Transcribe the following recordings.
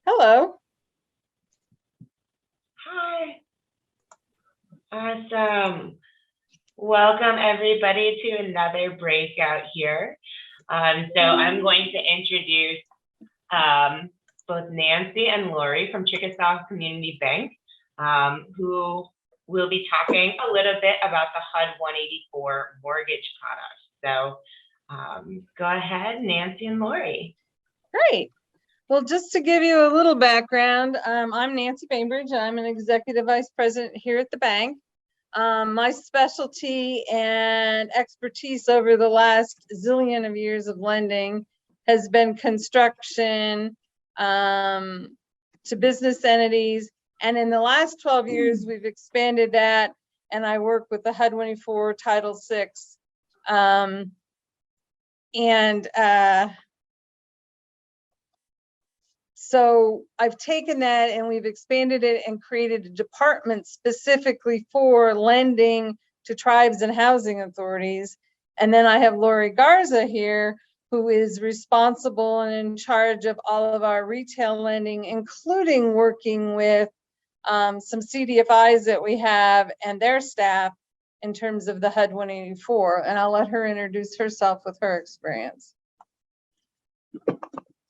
Hello. Hi. Awesome. Welcome everybody to another breakout here. So I'm going to introduce both Nancy and Lori from Chickasaw Community Bank, who will be talking a little bit about the HUD 184 mortgage product. So go ahead, Nancy and Lori. Great. Well, just to give you a little background, I'm Nancy Bainbridge. I'm an executive vice president here at the bank. My specialty and expertise over the last zillion of years of lending has been construction to business entities. And in the last 12 years, we've expanded that, and I work with the HUD 184 Title VI. So I've taken that and we've expanded it and created a department specifically for lending to tribes and housing authorities. And then I have Lori Garza here, who is responsible and in charge of all of our retail lending, including working with some CDFIs that we have and their staff in terms of the HUD 184. And I'll let her introduce herself with her experience.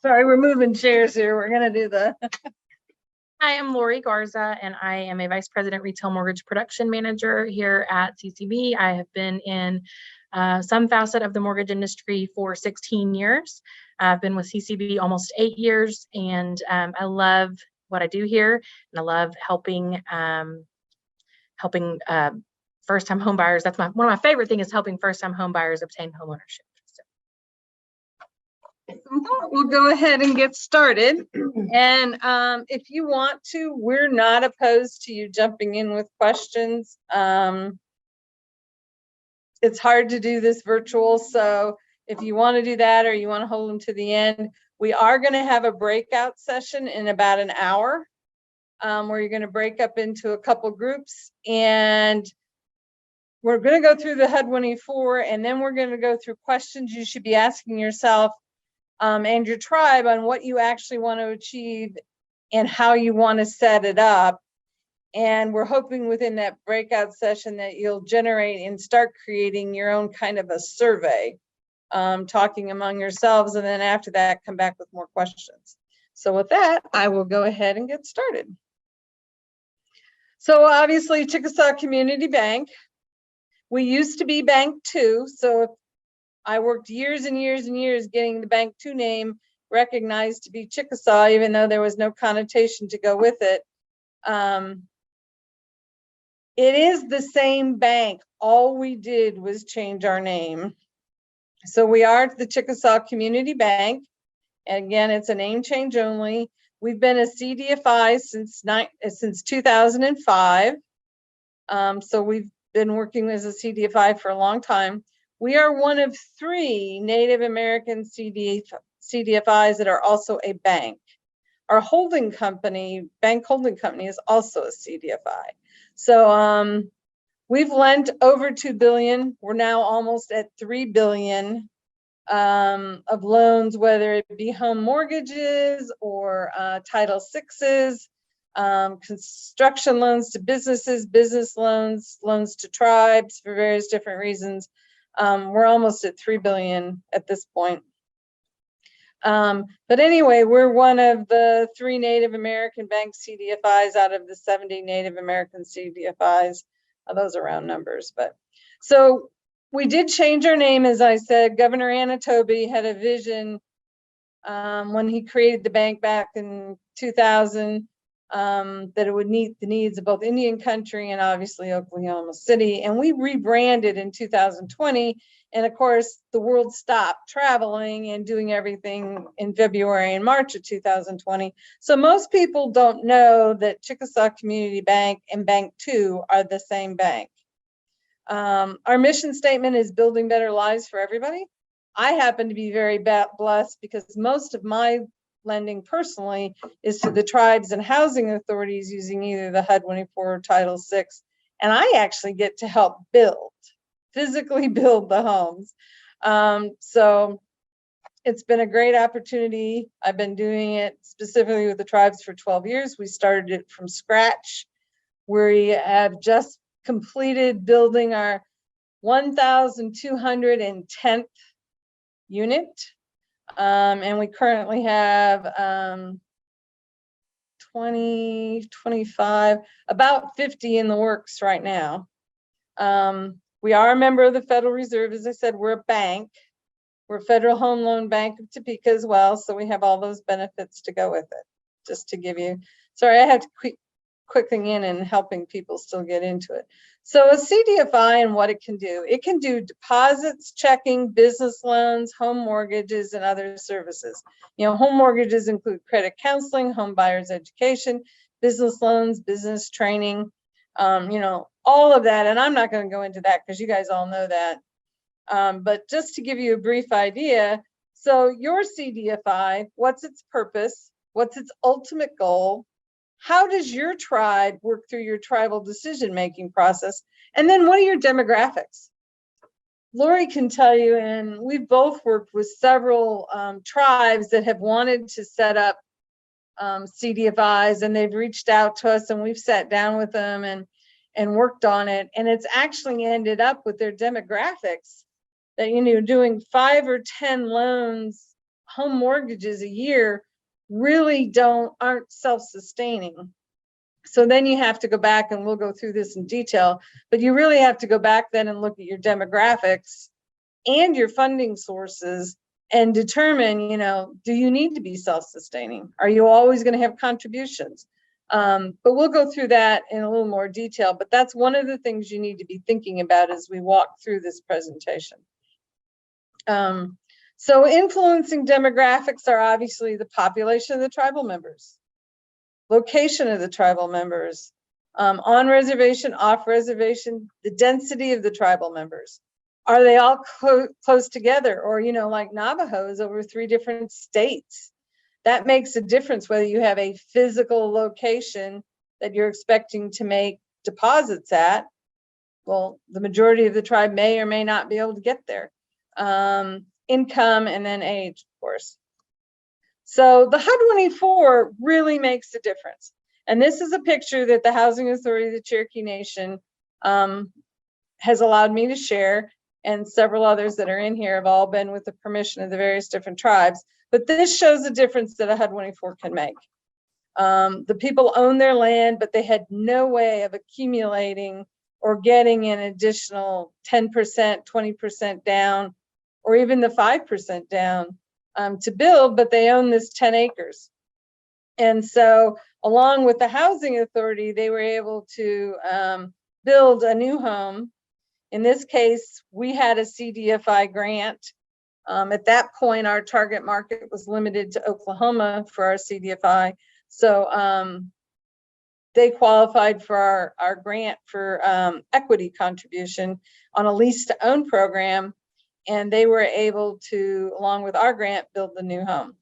Sorry, we're moving chairs here. We're going to do the. Hi, I'm Lori Garza, and I am a Vice President Retail Mortgage Production Manager here at CCB. I have been in some facet of the mortgage industry for 16 years. I've been with CCB almost 8 years, and I love what I do here, and I love helping first-time home buyers. That's one of my favorite things, is helping first-time home buyers obtain homeownership. We'll go ahead and get started. And if you want to, we're not opposed to you jumping in with questions. It's hard to do this virtual, so if you want to do that or you want to hold them to the end, we are going to have a breakout session in about an hour where you're going to break up into a couple groups, and we're going to go through the HUD 184, and then we're going to go through questions you should be asking yourself and your tribe on what you actually want to achieve and how you want to set it up. And we're hoping within that breakout session that you'll generate and start creating your own kind of a survey, talking among yourselves, and then after that, come back with more questions. So with that, I will go ahead and get started. So obviously, Chickasaw Community Bank, we used to be Bank 2, so if I worked years and years and years getting the Bank 2 name recognized to be Chickasaw, even though there was no connotation to go with it. It is the same bank. All we did was change our name. So we are the Chickasaw Community Bank. And again, it's a name change only. We've been a CDFI since 2005. So we've been working as a CDFI for a long time. We are one of 3 Native American CDFIs that are also a bank. Our holding company, bank holding company, is also a CDFI. So we've lent over $2 billion. We're now almost at $3 billion of loans, whether it be home mortgages or Title VIs, construction loans to businesses, business loans, loans to tribes for various different reasons. We're almost at $3 billion at this point. But anyway, we're one of the 3 Native American bank CDFIs out of the 70 Native American CDFIs. Those are round numbers, but so we did change our name. As I said, Governor Anatobi had a vision when he created the bank back in 2000 that it would meet the needs of both Indian country and obviously Oklahoma City. And we rebranded in 2020. And of course, the world stopped traveling and doing everything in February and March of 2020. So most people don't know that Chickasaw Community Bank and Bank 2 are the same bank. Our mission statement is building better lives for everybody. I happen to be very blessed because most of my lending personally is to the tribes and housing authorities using either the HUD 184 or Title VI. And I actually get to help physically build the homes. So It's been a great opportunity. I've been doing it specifically with the tribes for 12 years. We started it from scratch. We have just completed building our 1,210th unit. And we currently have 20, 25, about 50 in the works right now. We are a member of the Federal Reserve. As I said, we're a bank. We're a Federal Home Loan Bank of Topeka as well. So we have all those benefits to go with it. Just to give you, sorry, I had to quicking in and helping people still get into it. So a CDFI and what it can do deposits, checking, business loans, home mortgages, and other services. You know, home mortgages include credit counseling, home buyers education, business loans, business training, you know, all of that. And I'm not going to go into that because you guys all know that. But just to give you a brief idea, so your CDFI, what's its purpose? What's its ultimate goal? How does your tribe work through your tribal decision-making process? And then what are your demographics? Lori can tell you, and we've both worked with several tribes that have wanted to set up CDFIs, and they've reached out to us and we've sat down with them and worked on it. And it's actually ended up with their demographics that, you know, doing 5 or 10 loans, home mortgages a year really aren't self-sustaining. So then you have to go back, and we'll go through this in detail, but you really have to go back then and look at your demographics and your funding sources and determine, you know, do you need to be self-sustaining? Are you always going to have contributions? But we'll go through that in a little more detail, but that's one of the things you need to be thinking about as we walk through this presentation. So influencing demographics are obviously the population of the tribal members, location of the tribal members, on reservation, off reservation, the density of the tribal members. Are they all close together? Or, you know, like Navajo is over 3 different states. That makes a difference whether you have a physical location that you're expecting to make deposits at. Well, the majority of the tribe may or may not be able to get there. Income, and then age, of course. So the HUD-24 really makes a difference. And this is a picture that the Housing Authority of the Cherokee Nation has allowed me to share, and several others that are in here have all been with the permission of the various different tribes. But this shows the difference that a HUD-24 can make. The people own their land, but they had no way of accumulating or getting an additional 10%, 20% down, or even the 5% down to build, but they own this 10 acres. And so along with the Housing Authority, they were able to build a new home. In this case, we had a CDFI grant. At that point, our target market was limited to Oklahoma for our CDFI. So they qualified for our grant for equity contribution on a lease to own program. And they were able to, along with our grant, build the new home.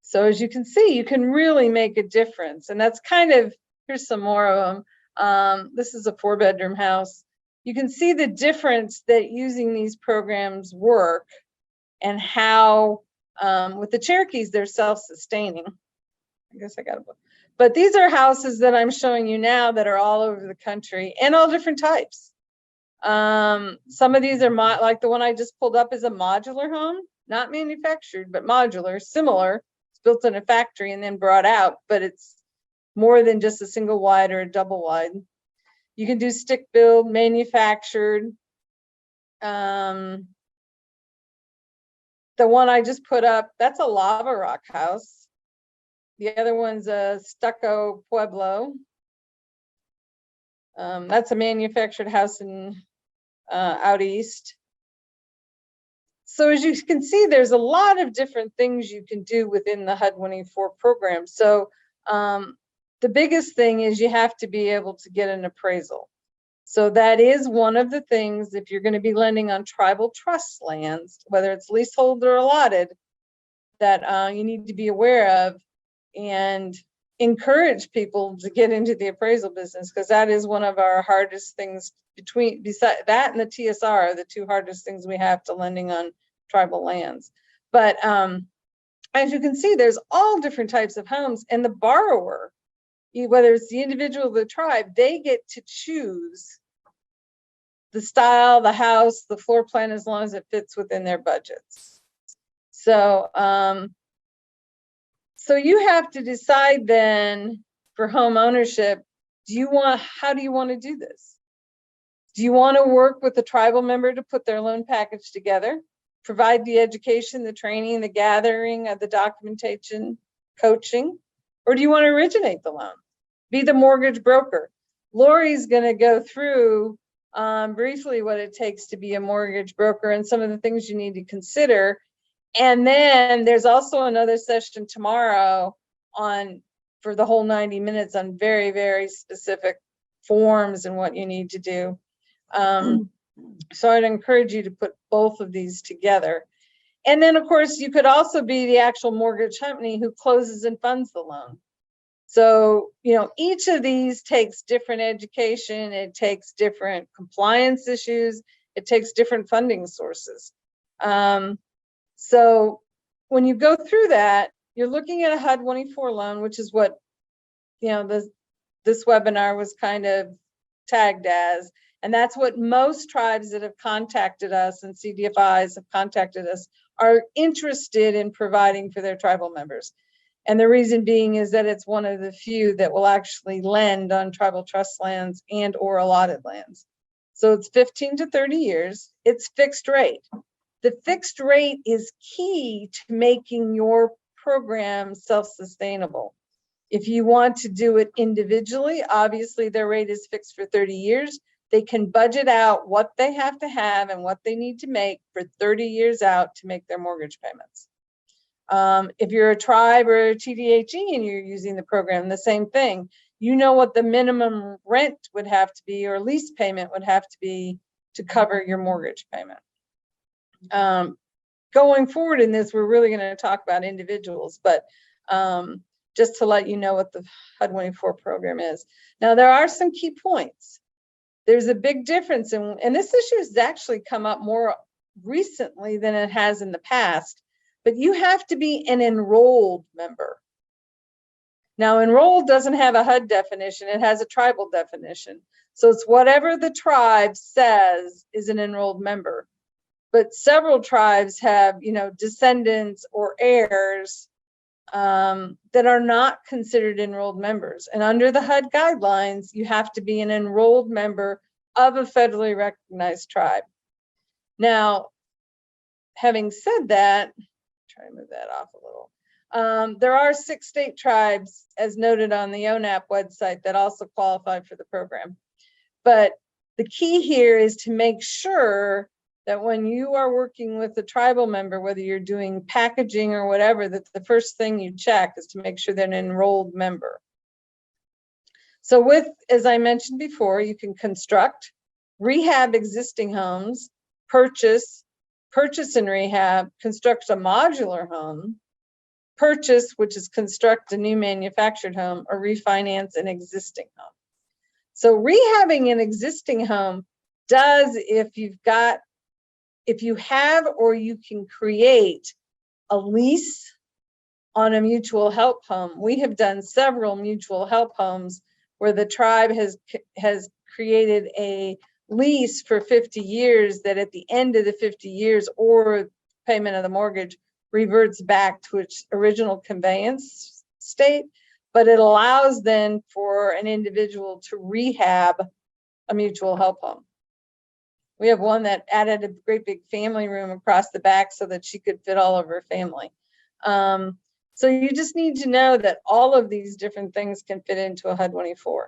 So as you can see, you can really make a difference. And that's kind of, here's some more of them. This is a 4-bedroom house. You can see the difference that using these programs work, and how with the Cherokees, they're self-sustaining. I guess I got to, but these are houses that I'm showing you now that are all over the country and all different types. Some of these are like the one I just pulled up is a modular home, not manufactured, but modular, similar. It's built in a factory and then brought out, but it's more than just a single wide or a double wide. You can do stick build, manufactured. The one I just put up, that's a lava rock house. The other one's a stucco pueblo. That's a manufactured house in out east. So as you can see, there's a lot of different things you can do within the HUD-24 program. So the biggest thing is you have to be able to get an appraisal. So that is one of the things, if you're going to be lending on tribal trust lands, whether it's leasehold or allotted, that you need to be aware of and encourage people to get into the appraisal business, because that is one of our hardest things. Beside that and the TSR are the 2 hardest things we have to lending on tribal lands. But as you can see, there's all different types of homes, and the borrower, whether it's the individual or the tribe, they get to choose the style, the house, the floor plan, as long as it fits within their budgets. So, so you have to decide then for home ownership, how do you want to do this? Do you want to work with the tribal member to put their loan package together, provide the education, the training, the gathering of the documentation, coaching, or do you want to originate the loan? Be the mortgage broker. Lori's going to go through briefly what it takes to be a mortgage broker and some of the things you need to consider. And then there's also another session tomorrow for the whole 90 minutes on very, very specific forms and what you need to do. So I'd encourage you to put both of these together. And then, of course, you could also be the actual mortgage company who closes and funds the loan. So, each of these takes different education. It takes different compliance issues. It takes different funding sources. So when you go through that, you're looking at a HUD-24 loan, which is what, this webinar was kind of tagged as. And that's what most tribes that have contacted us and CDFIs have contacted us are interested in providing for their tribal members. And the reason being is that it's one of the few that will actually lend on tribal trust lands and or allotted lands. So it's 15 to 30 years. It's fixed rate. The fixed rate is key to making your program self-sustainable. If you want to do it individually, obviously their rate is fixed for 30 years. They can budget out what they have to have and what they need to make for 30 years out to make their mortgage payments. If you're a tribe or a TDHE and you're using the program, the same thing. You know what the minimum rent would have to be or lease payment would have to be to cover your mortgage payment. Going forward in this, we're really going to talk about individuals, but just to let you know what the HUD-24 program is. Now, there are some key points. There's a big difference, and this issue has actually come up more recently than it has in the past, but you have to be an enrolled member. Now, enrolled doesn't have a HUD definition, it has a tribal definition. So it's whatever the tribe says is an enrolled member. But several tribes have, descendants or heirs that are not considered enrolled members. And under the HUD guidelines, you have to be an enrolled member of a federally recognized tribe. Now, having said that, try to move that off a little. There are 6 state tribes, as noted on the ONAP website, that also qualify for the program. But the key here is to make sure that when you are working with a tribal member, whether you're doing packaging or whatever, that the first thing you check is to make sure they're an enrolled member. So as I mentioned before, you can construct, rehab existing homes, purchase and rehab, construct a modular home, purchase, which is construct a new manufactured home, or refinance an existing home. So rehabbing an existing home does, if you have or you can create a lease on a mutual help home. We have done several mutual help homes where the tribe has created a lease for 50 years that at the end of the 50 years or payment of the mortgage reverts back to its original conveyance state, but it allows then for an individual to rehab a mutual help home. We have one that added a great big family room across the back so that she could fit all of her family. So you just need to know that all of these different things can fit into a HUD-24.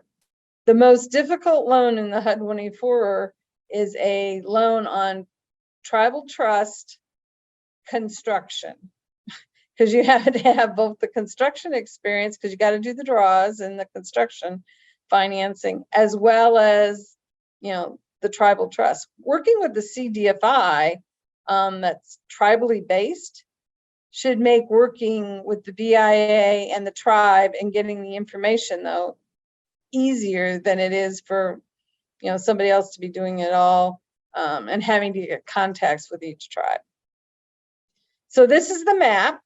The most difficult loan in the HUD-24 is a loan on tribal trust construction, because you have to have both the construction experience, because you got to do the draws and the construction financing, as well as, the tribal trust. Working with the CDFI that's tribally based should make working with the BIA and the tribe and getting the information, though, easier than it is for somebody else to be doing it all and having to get contacts with each tribe. So this is the map.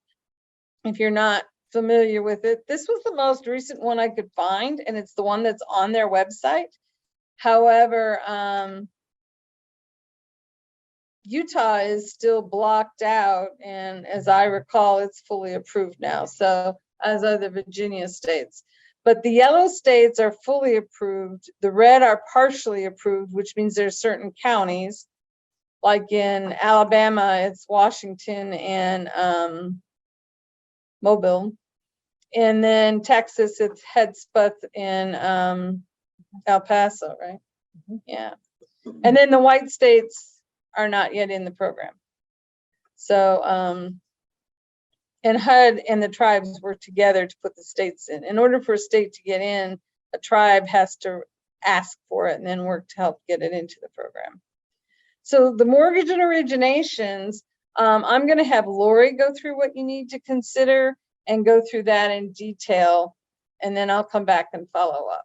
If you're not familiar with it, this was the most recent one I could find, and it's the one that's on their website. However, Utah is still blocked out, and as I recall, it's fully approved now. So as are the Virginia states. But the yellow states are fully approved. The red are partially approved, which means there's certain counties, like in Alabama, it's Washington and Mobile. And then Texas, it's Hudspeth in El Paso, right? Yeah. And then the white states are not yet in the program. So, and HUD and the tribes work together to put the states in. In order for a state to get in, a tribe has to ask for it and then work to help get it into the program. So the mortgage and originations, I'm going to have Lori go through what you need to consider and go through that in detail, and then I'll come back and follow up.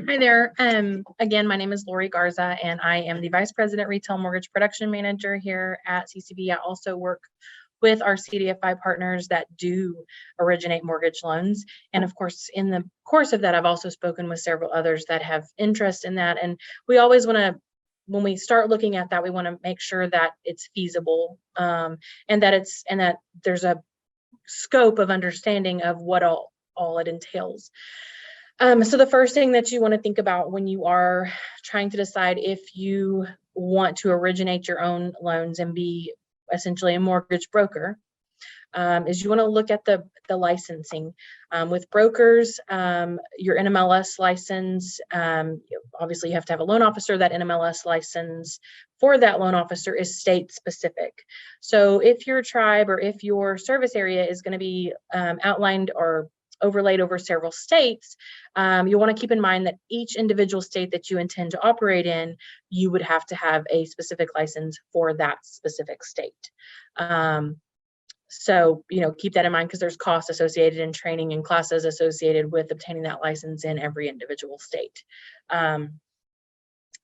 Hi there. Again, my name is Lori Garza, and I am the Vice President Retail Mortgage Production Manager here at CCB. I also work with our CDFI partners that do originate mortgage loans. And of course, in the course of that, I've also spoken with several others that have interest in that. And we always want to, when we start looking at that, we want to make sure that it's feasible, and that there's a scope of understanding of what all it entails. So the first thing that you want to think about when you are trying to decide if you want to originate your own loans and be essentially a mortgage broker, is you want to look at the licensing. With brokers, your NMLS license, obviously you have to have a loan officer. That NMLS license for that loan officer is state specific. So if your tribe or if your service area is going to be outlined or overlaid over several states, you want to keep in mind that each individual state that you intend to operate in, you would have to have a specific license for that specific state. So, keep that in mind because there's costs associated in training and classes associated with obtaining that license in every individual state.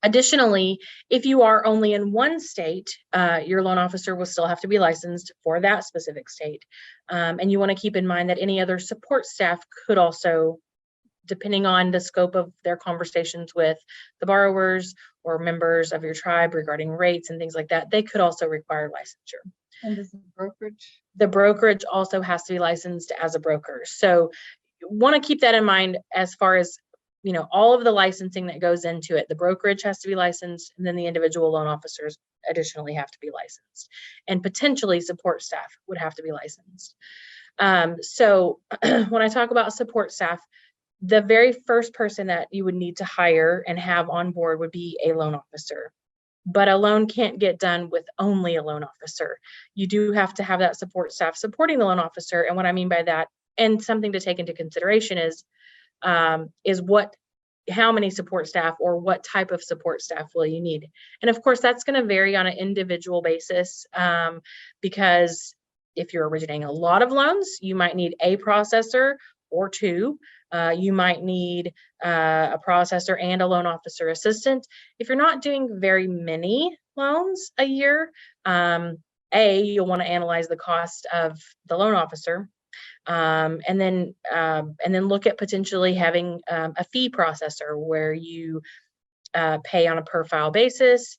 Additionally, if you are only in one state, your loan officer will still have to be licensed for that specific state. And you want to keep in mind that any other support staff could also, depending on the scope of their conversations with the borrowers or members of your tribe regarding rates and things like that, they could also require licensure. And is the brokerage? The brokerage also has to be licensed as a broker. So you want to keep that in mind as far as all of the licensing that goes into it. The brokerage has to be licensed, and then the individual loan officers additionally have to be licensed, and potentially support staff would have to be licensed. So when I talk about support staff, the very first person that you would need to hire and have on board would be a loan officer. But a loan can't get done with only a loan officer. You do have to have that support staff supporting the loan officer. And what I mean by that, and something to take into consideration is how many support staff or what type of support staff will you need? And of course, that's going to vary on an individual basis, because if you're originating a lot of loans, you might need a processor or two. You might need a processor and a loan officer assistant. If you're not doing very many loans a year, you'll want to analyze the cost of the loan officer. And then look at potentially having a fee processor where you pay on a per file basis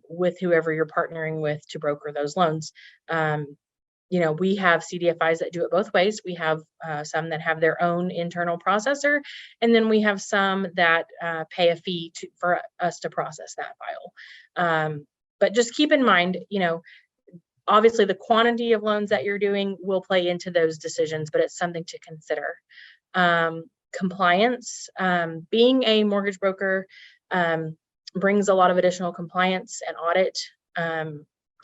with whoever you're partnering with to broker those loans. We have CDFIs that do it both ways. We have some that have their own internal processor, and then we have some that pay a fee for us to process that file. But just keep in mind, obviously the quantity of loans that you're doing will play into those decisions, but it's something to consider. Compliance, being a mortgage broker brings a lot of additional compliance and audit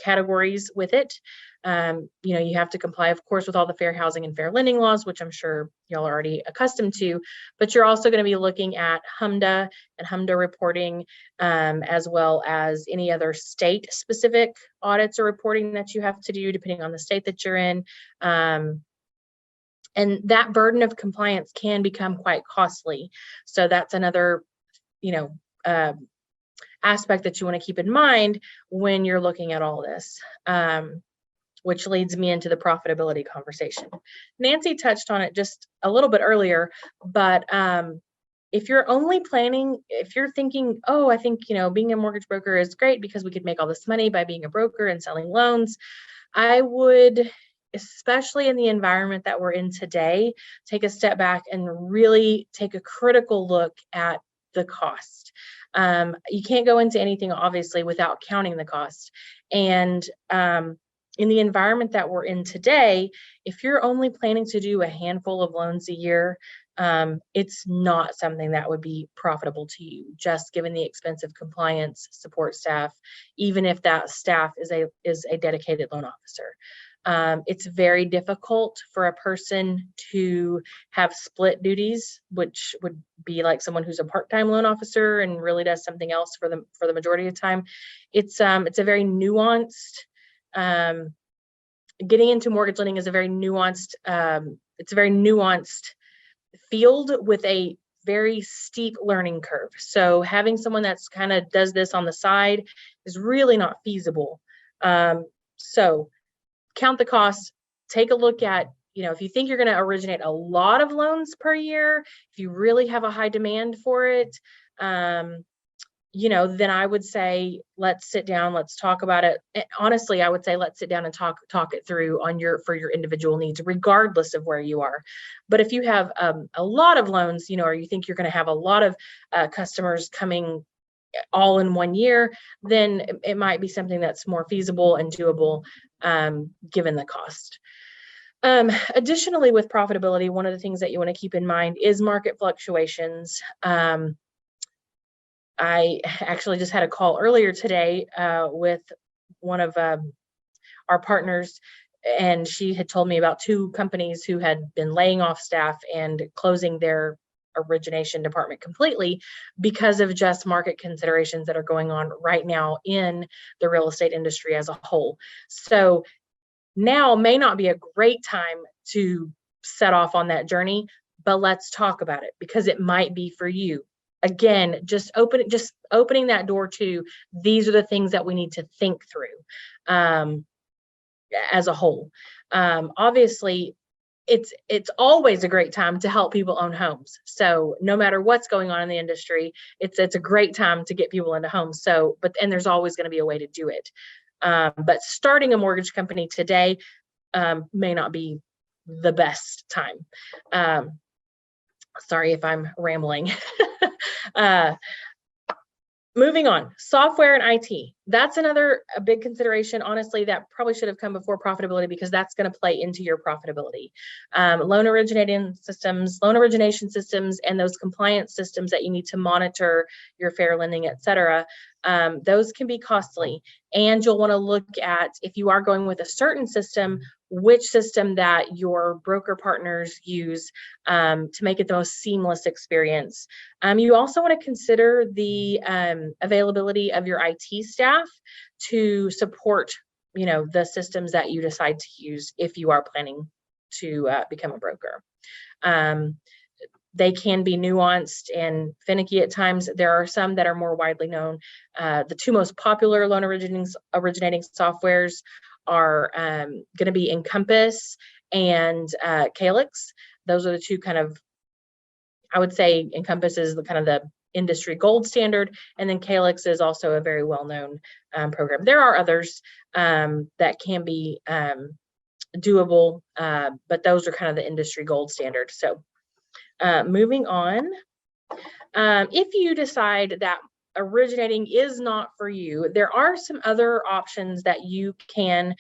categories with it. You have to comply, of course, with all the fair housing and fair lending laws, which I'm sure y'all are already accustomed to, but you're also going to be looking at HMDA and HMDA reporting, as well as any other state specific audits or reporting that you have to do depending on the state that you're in. And that burden of compliance can become quite costly. So that's another, aspect that you want to keep in mind when you're looking at all this. Which leads me into the profitability conversation. Nancy touched on it just a little bit earlier, but if you're only planning, if you're thinking, oh, I think, being a mortgage broker is great because we could make all this money by being a broker and selling loans, I would, especially in the environment that we're in today, take a step back and really take a critical look at the cost. You can't go into anything, obviously, without counting the cost. And in the environment that we're in today, if you're only planning to do a handful of loans a year, it's not something that would be profitable to you, just given the expensive compliance support staff, even if that staff is a dedicated loan officer. It's very difficult for a person to have split duties, which would be like someone who's a part-time loan officer and really does something else for the majority of the time. It's a very nuanced, getting into mortgage lending is a very nuanced, it's a very nuanced field with a very steep learning curve. So having someone that's kind of does this on the side is really not feasible. So count the costs, take a look at, if you think you're going to originate a lot of loans per year, if you really have a high demand for it, then I would say, let's sit down, let's talk about it. Honestly, I would say, let's sit down and talk it through for your individual needs, regardless of where you are. But if you have a lot of loans, or you think you're going to have a lot of customers coming all in one year, then it might be something that's more feasible and doable, given the cost. Additionally, with profitability, one of the things that you want to keep in mind is market fluctuations. I actually just had a call earlier today with one of our partners, and she had told me about 2 companies who had been laying off staff and closing their origination department completely because of just market considerations that are going on right now in the real estate industry as a whole. So now may not be a great time to set off on that journey, but let's talk about it because it might be for you. Again, just opening that door to, these are the things that we need to think through as a whole. Obviously, it's always a great time to help people own homes. So no matter what's going on in the industry, it's a great time to get people into homes. So, and there's always going to be a way to do it. But starting a mortgage company today may not be the best time. Sorry if I'm rambling. Moving on, software and IT. That's a big consideration, honestly, that probably should have come before profitability because that's going to play into your profitability. Loan origination systems, and those compliance systems that you need to monitor your fair lending, et cetera. Those can be costly, and you'll want to look at, if you are going with a certain system, which system that your broker partners use to make it the most seamless experience. You also want to consider the availability of your IT staff to support, the systems that you decide to use if you are planning to become a broker. They can be nuanced and finicky at times. There are some that are more widely known. The 2 most popular loan originating softwares are going to be Encompass and Calyx. Those are the 2 kind of, I would say Encompass is the kind of the industry gold standard, and then Calyx is also a very well-known program. There are others that can be doable, but those are kind of the industry gold standard. So moving on, if you decide that originating is not for you, there are some other options that you can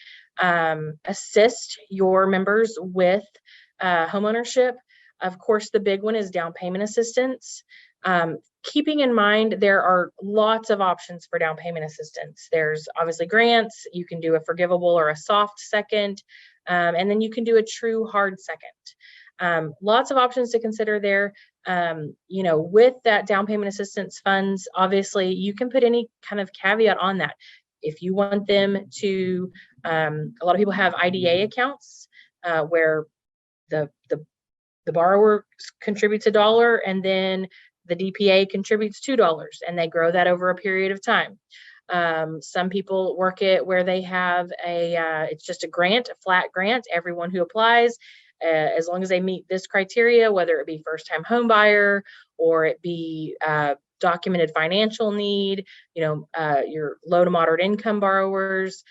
assist your members with homeownership. Of course, the big one is down payment assistance. Keeping in mind, there are lots of options for down payment assistance. There's obviously grants. You can do a forgivable or a soft second, and then you can do a true hard second. Lots of options to consider there. With that down payment assistance funds, obviously you can put any kind of caveat on that. If you want them to, a lot of people have IDA accounts where the borrower contributes $1 and then The DPA contributes $2 and they grow that over a period of time. Some people work it where they have it's just a grant, a flat grant. Everyone who applies, as long as they meet this criteria, whether it be first-time home buyer or it be documented financial need, your low to moderate income borrowers,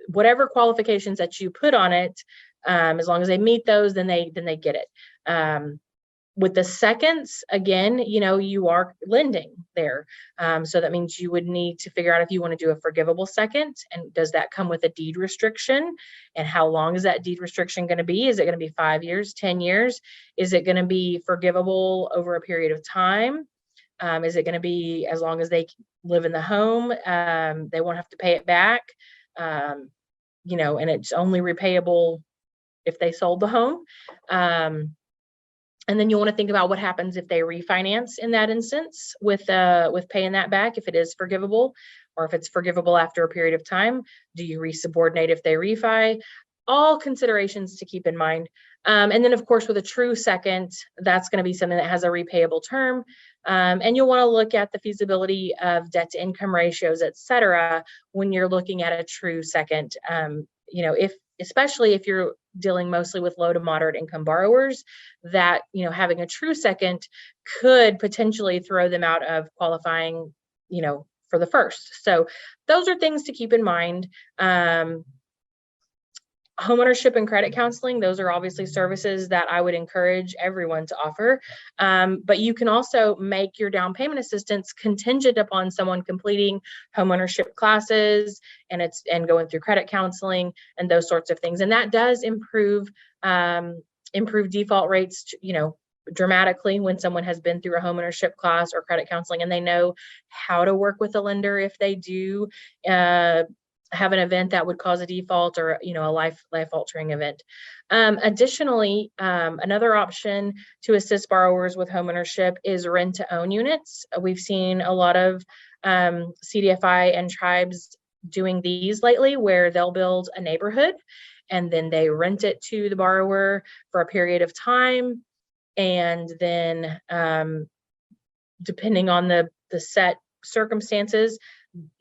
whatever qualifications that you put on it, as long as they meet those, then they get it. With the seconds, again, you are lending there. So that means you would need to figure out if you want to do a forgivable second, and does that come with a deed restriction? And how long is that deed restriction going to be? Is it going to be 5 years, 10 years? Is it going to be forgivable over a period of time? Is it going to be as long as they live in the home? They won't have to pay it back. And it's only repayable if they sold the home. And then you want to think about what happens if they refinance in that instance with paying that back, if it is forgivable, or if it's forgivable after a period of time. Do you resubordinate if they refi? All considerations to keep in mind. And then, of course, with a true second, that's going to be something that has a repayable term. And you'll want to look at the feasibility of debt to income ratios, et cetera, when you're looking at a true second. Especially if you're dealing mostly with low to moderate income borrowers, that having a true second could potentially throw them out of qualifying, for the first. So those are things to keep in mind. Homeownership and credit counseling, those are obviously services that I would encourage everyone to offer. But you can also make your down payment assistance contingent upon someone completing homeownership classes and going through credit counseling and those sorts of things. And that does improve default rates, dramatically when someone has been through a homeownership class or credit counseling, and they know how to work with a lender if they do have an event that would cause a default or a life altering event. Additionally, another option to assist borrowers with homeownership is rent to own units. We've seen a lot of CDFI and tribes doing these lately, where they'll build a neighborhood and then they rent it to the borrower for a period of time, and then depending on the set circumstances,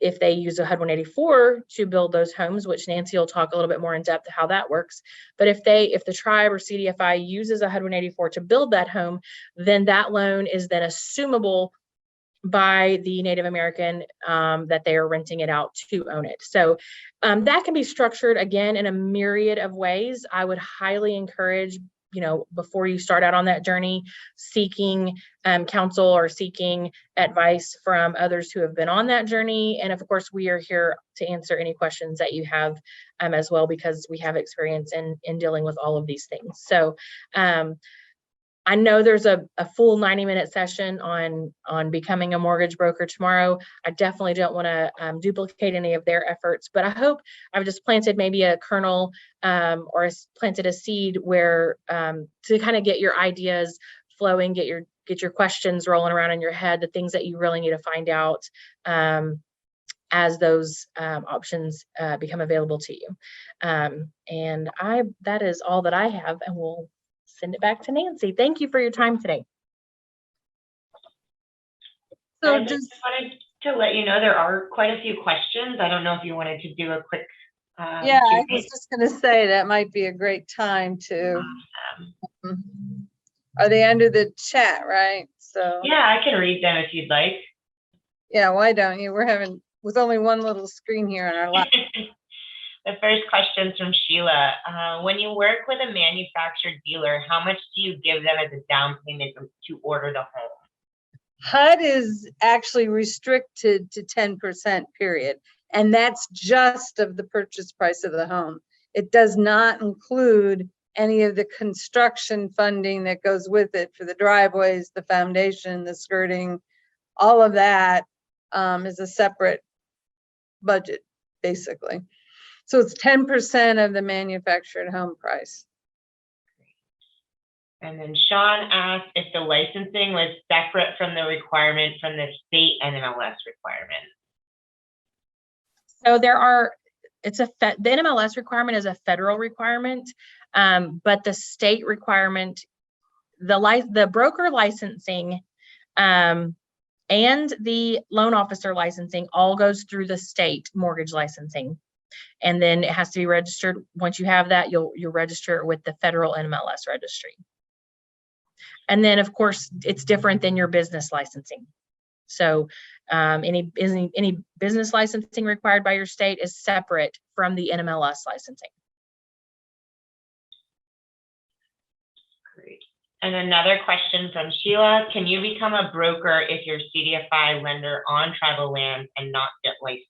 if they use a HUD 184 to build those homes, which Nancy will talk a little bit more in depth how that works. But if the tribe or CDFI uses a HUD 184 to build that home, then that loan is then assumable by the Native American that they are renting it out to own it. So that can be structured again in a myriad of ways. I would highly encourage, before you start out on that journey, seeking counsel or seeking advice from others who have been on that journey. And of course, we are here to answer any questions that you have as well, because we have experience in dealing with all of these things. So I know there's a full 90-minute session on becoming a mortgage broker tomorrow. I definitely don't want to duplicate any of their efforts, but I hope I've just planted maybe a kernel or planted a seed where to kind of get your ideas flowing, get your questions rolling around in your head, the things that you really need to find out as those options become available to you. And that is all that I have, and we'll send it back to Nancy. Thank you for your time today. So I just wanted to let you know there are quite a few questions. I don't know if you wanted to do a quick yeah, I was just going to say that might be a great time to. Are they under the chat, right? So yeah, I can read them if you'd like. Yeah, why don't you? We're having with only one little screen here on our lap. The first question is from Sheila. When you work with a manufactured dealer, how much do you give them as a down payment to order the home? HUD is actually restricted to 10%, period. And that's just of the purchase price of the home. It does not include any of the construction funding that goes with it for the driveways, the foundation, the skirting, all of that is a separate budget, basically. So it's 10% of the manufactured home price. And then Sean asked if the licensing was separate from the requirement from the state NMLS requirement. So the NMLS requirement is a federal requirement, but the state requirement the broker licensing and the loan officer licensing all goes through the state mortgage licensing. And then it has to be registered. Once you have that, you'll register it with the federal NMLS registry. And then of course it's different than your business licensing. So any business licensing required by your state is separate from the NMLS licensing. Great. And another question from Sheila, can you become a broker if you're CDFI lender on tribal land and not get licensed?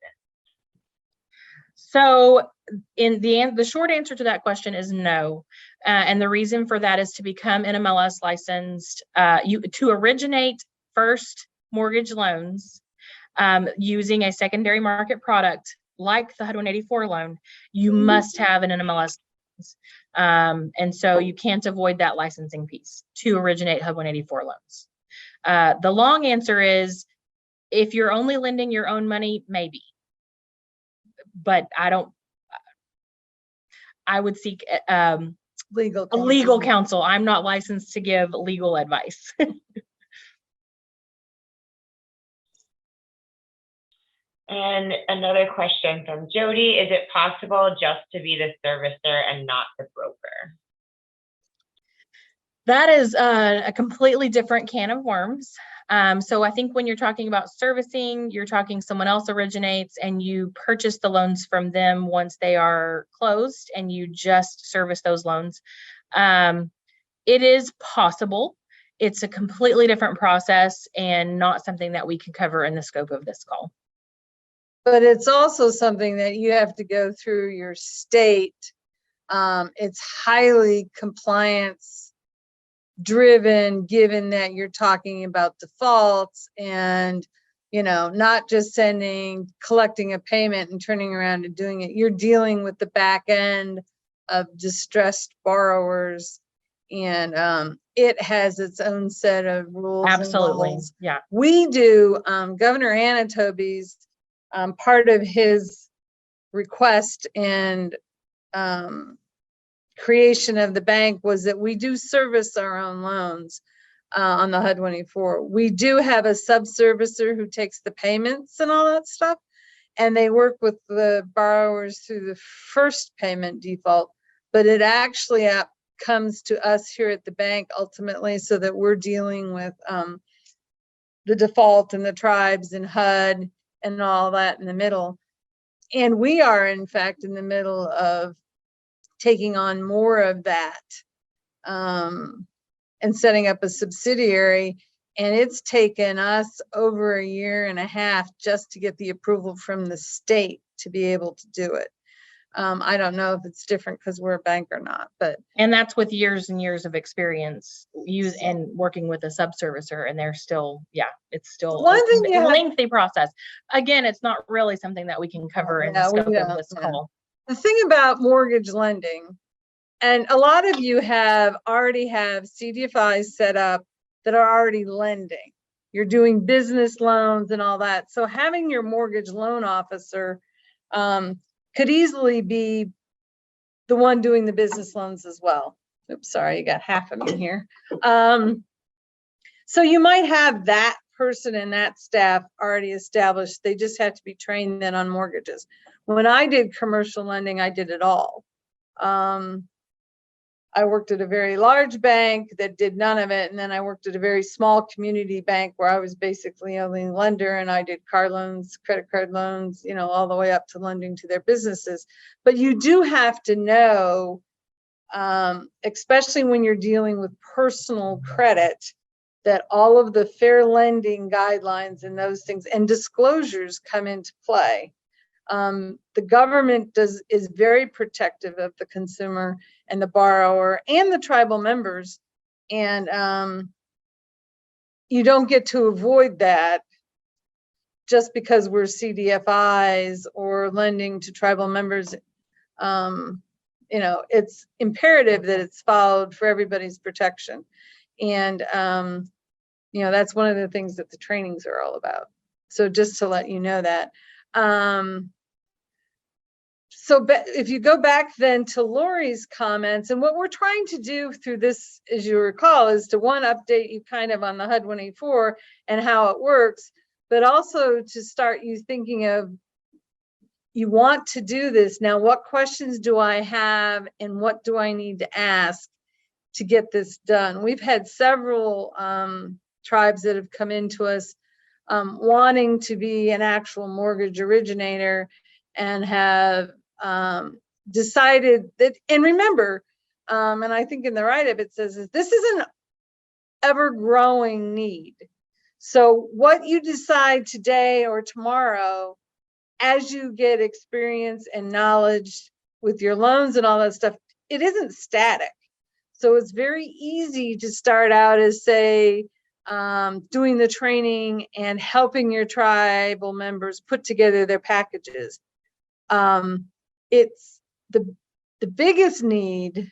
So in the short answer to that question is no. And the reason for that is to become NMLS licensed, to originate first mortgage loans using a secondary market product like the HUD 184 loan, you must have an NMLS license. And so you can't avoid that licensing piece to originate HUD 184 loans. The long answer is if you're only lending your own money, maybe. But I would seek legal counsel. I'm not licensed to give legal advice. And another question from Jody, is it possible just to be the servicer and not the broker? That is a completely different can of worms. So I think when you're talking about servicing, you're talking someone else originates and you purchase the loans from them once they are closed and you just service those loans. It is possible. It's a completely different process and not something that we can cover in the scope of this call. But it's also something that you have to go through your state. It's highly compliance driven, given that you're talking about defaults and, you know, not just collecting a payment and turning around and doing it. You're dealing with the back end of distressed borrowers, and it has its own set of rules. Absolutely. And laws. Yeah. We do, Governor Anatoby's part of his request and creation of the bank was that we do service our own loans on the HUD 184. We do have a sub-servicer who takes the payments and all that stuff, and they work with the borrowers through the first payment default, but it actually comes to us here at the bank ultimately, so that we're dealing with the default and the tribes and HUD and all that in the middle. And we are in fact in the middle of taking on more of that and setting up a subsidiary. And it's taken us over 1.5 years just to get the approval from the state to be able to do it. I don't know if it's different because we're a bank or not, but. And that's with years and years of experience and working with a sub-servicer, and they're still, it's still a lengthy process. Again, it's not really something that we can cover in the scope of this call. The thing about mortgage lending, and a lot of you already have CDFIs set up that are already lending. You're doing business loans and all that. So having your mortgage loan officer could easily be the one doing the business loans as well. Oops, sorry, you got half of me here. So you might have that person and that staff already established. They just have to be trained then on mortgages. When I did commercial lending, I did it all. I worked at a very large bank that did none of it. And then I worked at a very small community bank where I was basically only a lender, and I did car loans, credit card loans, you know, all the way up to lending to their businesses. But you do have to know, especially when you're dealing with personal credit, that all of the fair lending guidelines and those things and disclosures come into play. The government is very protective of the consumer and the borrower and the tribal members, and you don't get to avoid that just because we're CDFIs or lending to tribal members. You know, it's imperative that it's followed for everybody's protection, and you know, that's one of the things that the trainings are all about. So just to let you know that. so if you go back then to Lori's comments, and what we're trying to do through this, as you recall, is to update you kind of on the HUD 184 and how it works, but also to start you thinking of, you want to do this. Now, what questions do I have and what do I need to ask to get this done? We've had several tribes that have come into us wanting to be an actual mortgage originator and have decided that, and remember, and I think in the write-up it says this is an ever-growing need. So what you decide today or tomorrow, as you get experience and knowledge with your loans and all that stuff, it isn't static. So it's very easy to start out as, say, doing the training and helping your tribal members put together their packages. It's the biggest need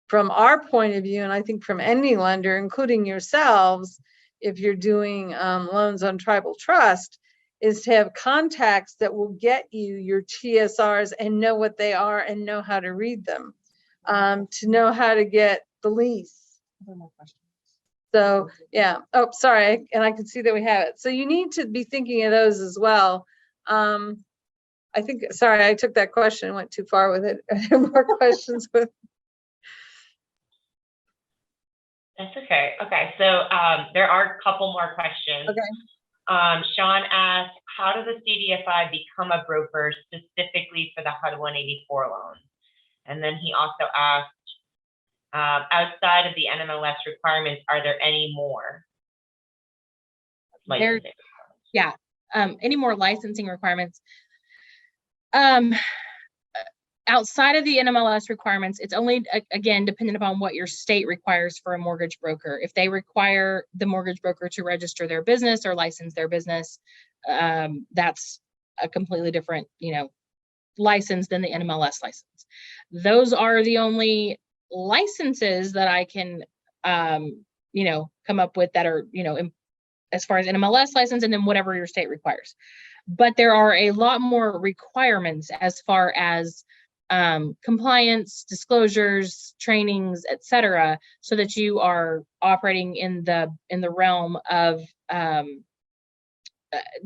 from our point of view, and I think from any lender, including yourselves, if you're doing loans on tribal trust, is to have contacts that will get you your TSRs and know what they are and know how to read them, to know how to get the lease. So yeah, oh, sorry, and I can see that we have it. So you need to be thinking of those as well. I think, sorry, I took that question and went too far with it. Are there more questions with? That's okay. Okay, so there are a couple more questions. Okay. Sean asked, how does a CDFI become a broker specifically for the HUD 184 loan? And then he also asked, outside of the NMLS requirements, are there any more? Any more licensing requirements? Outside of the NMLS requirements, it's only, again, dependent upon what your state requires for a mortgage broker. If they require the mortgage broker to register their business or license their business, that's a completely different, license than the NMLS license. Those are the only licenses that I can, come up with that are, as far as NMLS license, and then whatever your state requires. But there are a lot more requirements as far as compliance, disclosures, trainings, etc., so that you are operating in the realm of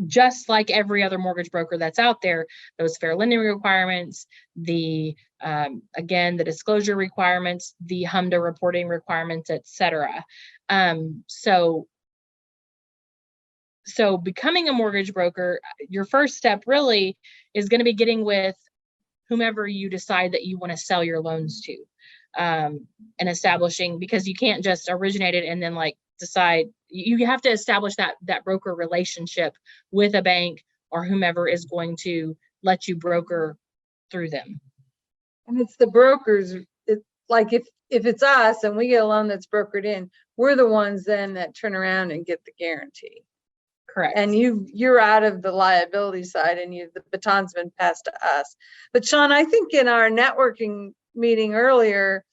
just like every other mortgage broker that's out there. Those fair lending requirements, the again, the disclosure requirements, the HMDA reporting requirements, etc. So becoming a mortgage broker, your first step really is going to be getting with whomever you decide that you want to sell your loans to, and establishing, because you can't just originate it and then decide. You have to establish that broker relationship with a bank or whomever is going to let you broker through them. And it's the brokers. It's like if it's us and we get a loan that's brokered in, we're the ones then that turn around and get the guarantee. Correct. And you're out of the liability side, and the baton's been passed to us. But Sean, I think in our networking meeting earlier,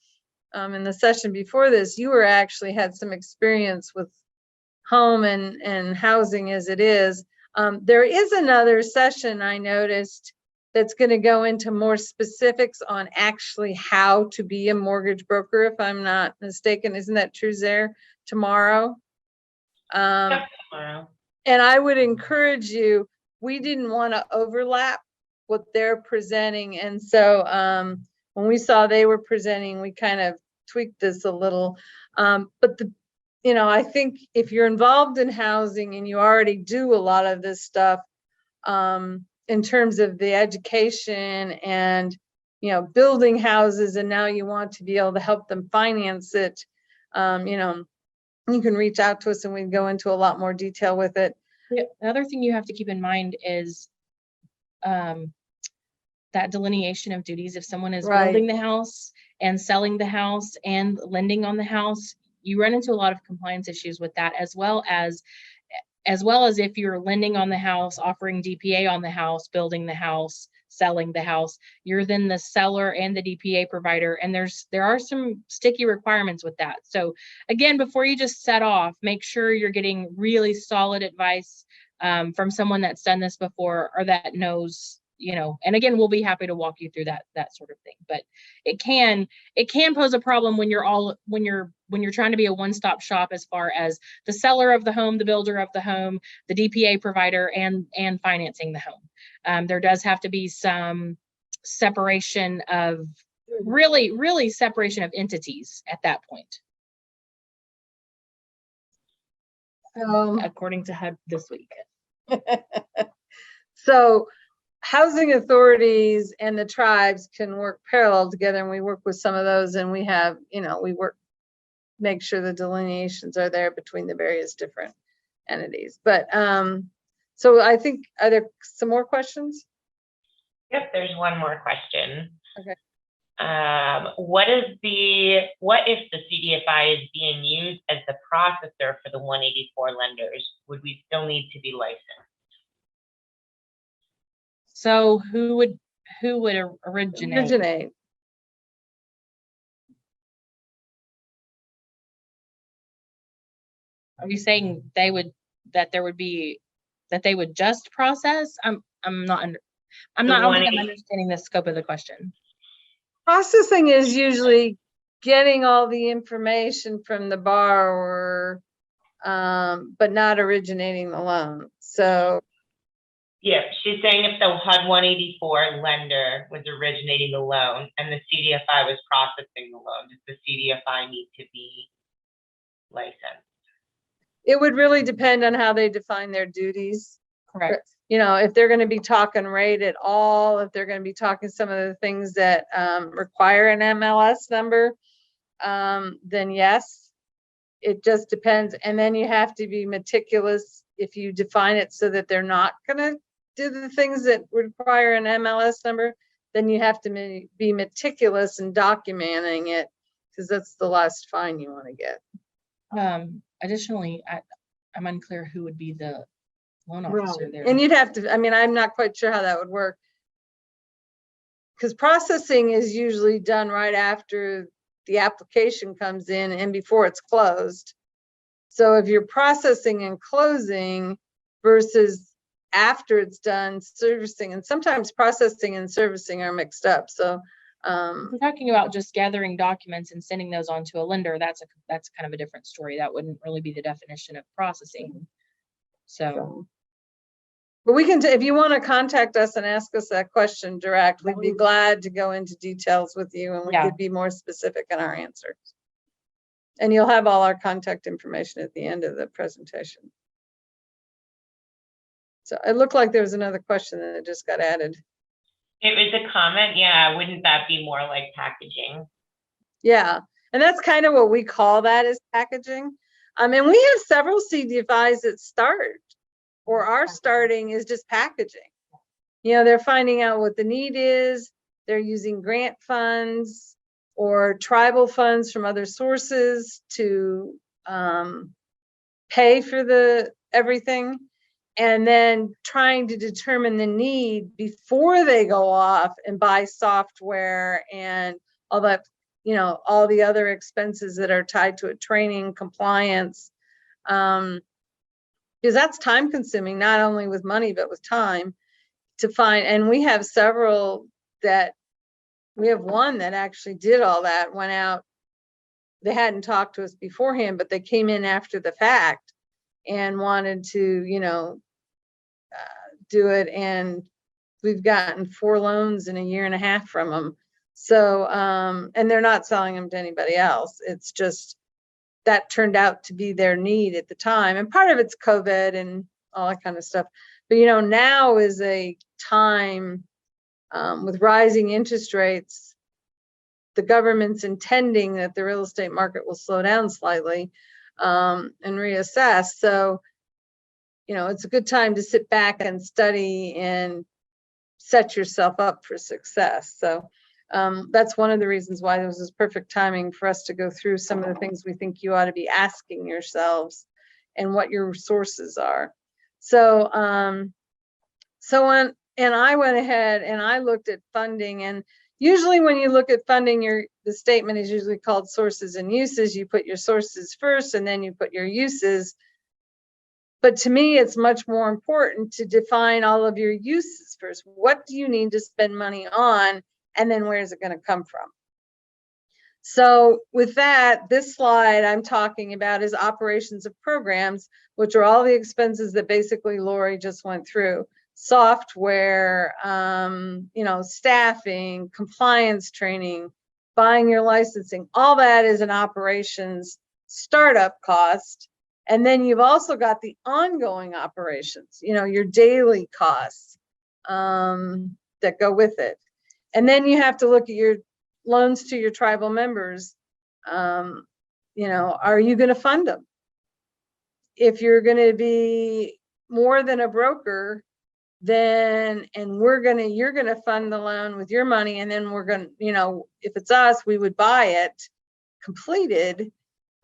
in the session before this, you actually had some experience with home and housing as it is. There is another session I noticed that's going to go into more specifics on actually how to be a mortgage broker, if I'm not mistaken. Isn't that true, Zaire? Tomorrow? Tomorrow. And I would encourage you, we didn't want to overlap what they're presenting. And so when we saw they were presenting, we kind of tweaked this a little. But I think if you're involved in housing and you already do a lot of this stuff in terms of the education and, building houses, and now you want to be able to help them finance it, you can reach out to us and we can go into a lot more detail with it. The other thing you have to keep in mind is that delineation of duties. If someone is building the house and selling the house and lending on the house, you run into a lot of compliance issues with that, as well as if you're lending on the house, offering DPA on the house, building the house, selling the house, you're then the seller and the DPA provider. And there are some sticky requirements with that. So again, before you just set off, make sure you're getting really solid advice from someone that's done this before or that knows you know, and again, we'll be happy to walk you through that sort of thing. But it can pose a problem when you're trying to be a one-stop shop as far as the seller of the home, the builder of the home, the DPA provider, and financing the home. There does have to be some separation of really separation of entities at that point, according to HUD this week. So housing authorities and the tribes can work parallel together, and we work with some of those, and we have, you know, make sure the delineations are there between the various different entities. But so I think, are there some more questions? Yep, there's one more question. Okay. What if the CDFI is being used as the processor for the 184 lenders? Would we still need to be licensed? So who would originate? Are you saying they would just process? I'm not understanding the scope of the question. Processing is usually getting all the information from the borrower, but not originating the loan. So yeah, she's saying if the HUD 184 lender was originating the loan and the CDFI was processing the loan, does the CDFI need to be licensed? it would really depend on how they define their duties. Correct. You know, if they're going to be talking rate at all, if they're going to be talking some of the things that require an MLS number, then yes, it just depends. And then you have to be meticulous if you define it so that they're not going to do the things that require an MLS number, then you have to be meticulous in documenting it, because that's the last fine you want to get. Additionally, I'm unclear who would be the loan officer there. And you'd have to, I mean, I'm not quite sure how that would work, because processing is usually done right after the application comes in and before it's closed. So if you're processing and closing versus after it's done servicing, and sometimes processing and servicing are mixed up. So we're talking about just gathering documents and sending those on to a lender. That's kind of a different story. That wouldn't really be the definition of processing. So but we can, if you want to contact us and ask us that question direct, we'd be glad to go into details with you, and we could be more specific in our answers. And you'll have all our contact information at the end of the presentation. So it looked like there was another question that just got added. It was a comment, yeah. Wouldn't that be more like packaging? Yeah, and that's kind of what we call that, is packaging. And we have several CDFIs that start or are starting is just packaging. You know, they're finding out what the need is. They're using grant funds or tribal funds from other sources to pay for everything, and then trying to determine the need before they go off and buy software and all that, you know, all the other expenses that are tied to it, training, compliance, because that's time consuming, not only with money, but with time to find. And we have several that, we have one that actually did all that, went out, they hadn't talked to us beforehand, but they came in after the fact and wanted to, you know, do it. And we've gotten 4 loans in a year and a half from them. So, and they're not selling them to anybody else. It's just that turned out to be their need at the time. And part of it's COVID and all that kind of stuff. But, you know, now is a time with rising interest rates, the government's intending that the real estate market will slow down slightly and reassess. So, you know, it's a good time to sit back and study and set yourself up for success. So that's one of the reasons why this is perfect timing for us to go through some of the things we think you ought to be asking yourselves and what your sources are. So, and I went ahead and I looked at funding, and usually when you look at funding, the statement is usually called sources and uses. You put your sources first and then you put your uses. But to me, it's much more important to define all of your uses first. What do you need to spend money on? And then where's it going to come from? So with that, this slide I'm talking about is operations of programs, which are all the expenses that basically Lori just went through. Software, staffing, compliance training, buying your licensing, all that is an operations startup cost. And then you've also got the ongoing operations, your daily costs that go with it. And then you have to look at your loans to your tribal members. Are you going to fund them? If you're going to be more than a broker, then you're going to fund the loan with your money, and then we're going to, if it's us, we would buy it completed.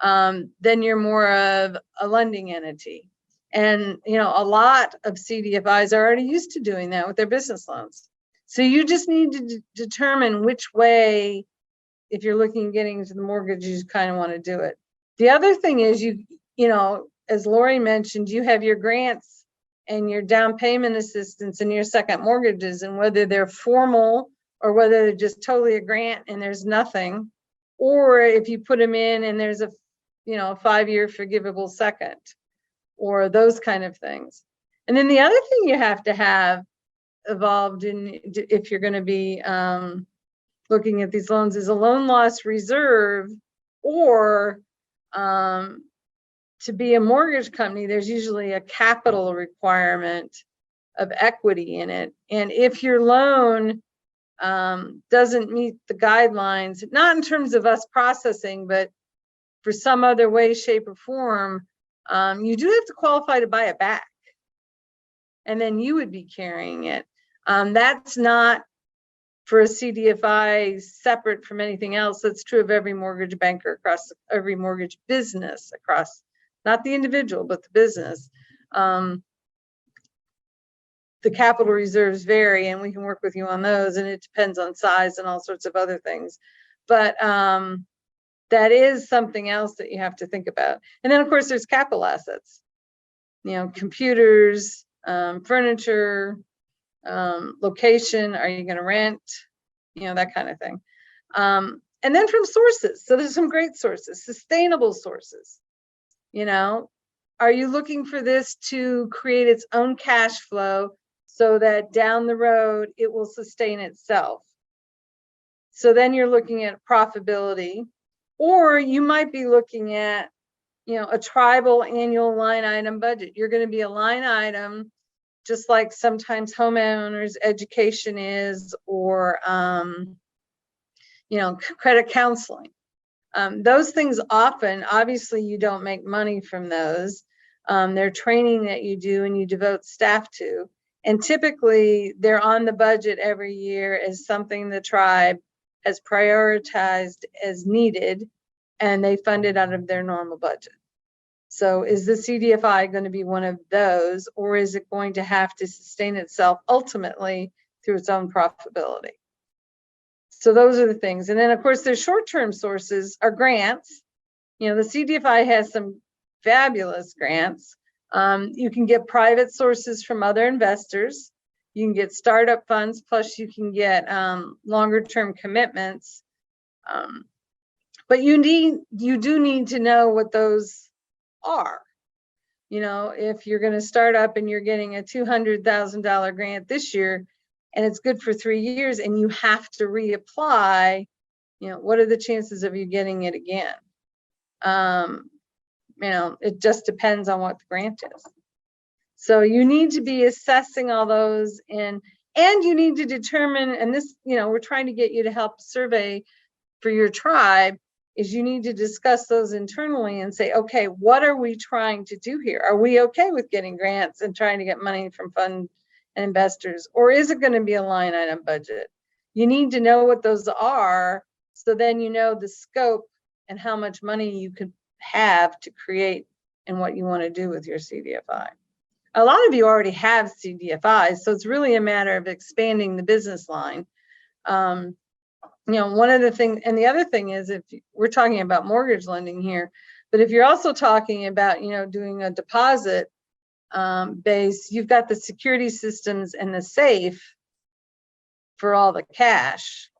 Then you're more of a lending entity. And, a lot of CDFIs are already used to doing that with their business loans. So you just need to determine which way, if you're looking at getting into the mortgage, you kind of want to do it. The other thing is as Lori mentioned, you have your grants and your down payment assistance and your second mortgages, and whether they're formal or whether they're just totally a grant and there's nothing, or if you put them in and there's a 5-year forgivable second, or those kind of things. And then the other thing you have to have evolved in, if you're going to be looking at these loans, is a loan loss reserve, or to be a mortgage company, there's usually a capital requirement of equity in it. And if your loan doesn't meet the guidelines, not in terms of us processing, but for some other way, shape, or form, you do have to qualify to buy it back. And then you would be carrying it. That's not for a CDFI separate from anything else. That's true of every mortgage banker across every mortgage business across, not the individual, but the business. The capital reserves vary, and we can work with you on those, and it depends on size and all sorts of other things. But that is something else that you have to think about. And then, of course, there's capital assets, computers, furniture, location, are you going to rent, that kind of thing. And then from sources. So there's some great sources, sustainable sources. Are you looking for this to create its own cash flow so that down the road it will sustain itself? So then you're looking at profitability, or you might be looking at, a tribal annual line item budget. You're going to be a line item, just like sometimes homeowners education is, or, credit counseling. Those things often, obviously you don't make money from those. They're training that you do and you devote staff to. And typically they're on the budget every year as something the tribe has prioritized as needed, and they fund it out of their normal budget. So is the CDFI going to be one of those, or is it going to have to sustain itself ultimately through its own profitability? So those are the things. And then, of course, there's short-term sources are grants. The CDFI has some fabulous grants. You can get private sources from other investors. You can get startup funds, plus you can get longer-term commitments. But you do need to know what those are. If you're going to start up and you're getting a $200,000 grant this year, and it's good for 3 years, and you have to reapply, what are the chances of you getting it again? It just depends on what the grant is. So you need to be assessing all those, and you need to determine, and this, we're trying to get you to help survey for your tribe, is you need to discuss those internally and say, okay, what are we trying to do here? Are we okay with getting grants and trying to get money from fund and investors, or is it going to be a line item budget? You need to know what those are, so then you know the scope and how much money you could have to create and what you want to do with your CDFI. A lot of you already have CDFIs, so it's really a matter of expanding the business line. One of the things, and the other thing is, if we're talking about mortgage lending here, but if you're also talking about, doing a deposit, base, you've got the security systems and the safe for all the cash.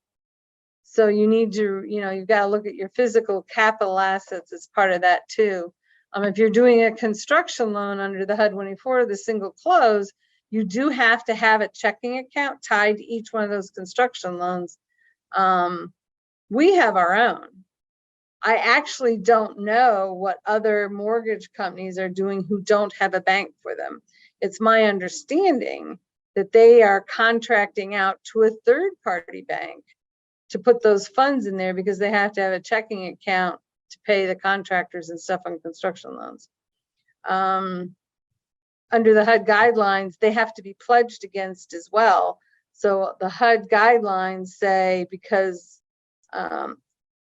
So you need to, you've got to look at your physical capital assets as part of that too. If you're doing a construction loan under the HUD 24, the single close, you do have to have a checking account tied to each one of those construction loans. We have our own. I actually don't know what other mortgage companies are doing who don't have a bank for them. It's my understanding that they are contracting out to a third-party bank to put those funds in there because they have to have a checking account to pay the contractors and stuff on construction loans. Under the HUD guidelines, they have to be pledged against as well. So the HUD guidelines say because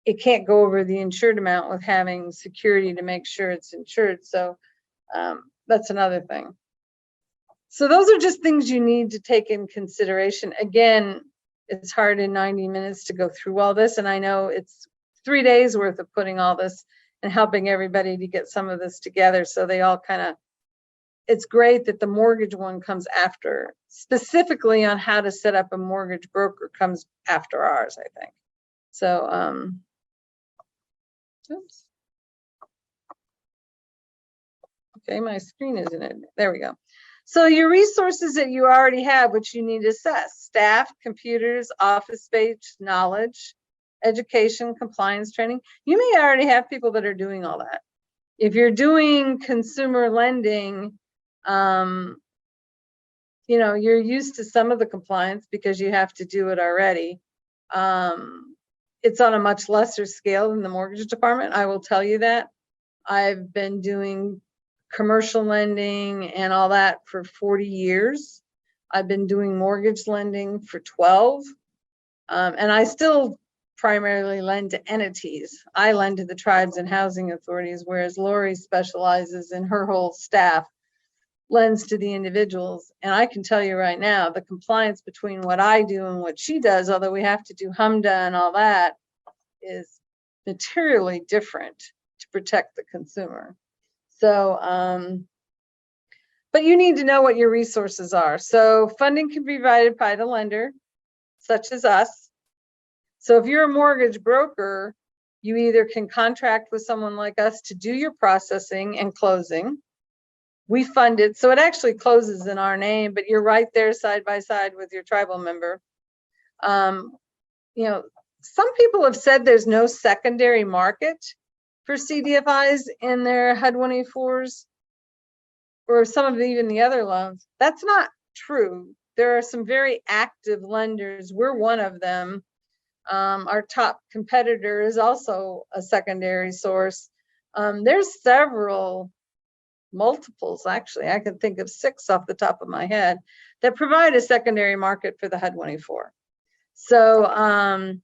it can't go over the insured amount with having security to make sure it's insured. So that's another thing. So those are just things you need to take in consideration. Again, it's hard in 90 minutes to go through all this. And I know it's 3 days worth of putting all this and helping everybody to get some of this together. So they all kind of, it's great that the mortgage one comes after, specifically on how to set up a mortgage broker comes after ours, I think. So, oops. Okay, my screen isn't it. There we go. So your resources that you already have, which you need to assess: staff, computers, office space, knowledge, education, compliance training. You may already have people that are doing all that. If you're doing consumer lending, you're used to some of the compliance because you have to do it already. It's on a much lesser scale than the mortgage department, I will tell you that. I've been doing commercial lending and all that for 40 years. I've been doing mortgage lending for 12. And I still primarily lend to entities. I lend to the tribes and housing authorities, whereas Lori specializes in her whole staff lends to the individuals. And I can tell you right now, the compliance between what I do and what she does, although we have to do HUMDA and all that, is materially different to protect the consumer. So, but you need to know what your resources are. So funding can be provided by the lender, such as us. So if you're a mortgage broker, you either can contract with someone like us to do your processing and closing. We fund it, so it actually closes in our name, but you're right there side by side with your tribal member. Some people have said there's no secondary market for CDFIs in their HUD 24s or some of even the other loans. That's not true. There are some very active lenders. We're one of them. Our top competitor is also a secondary source. There's multiples, actually. I can think of 6 off the top of my head that provide a secondary market for the HUD 24. So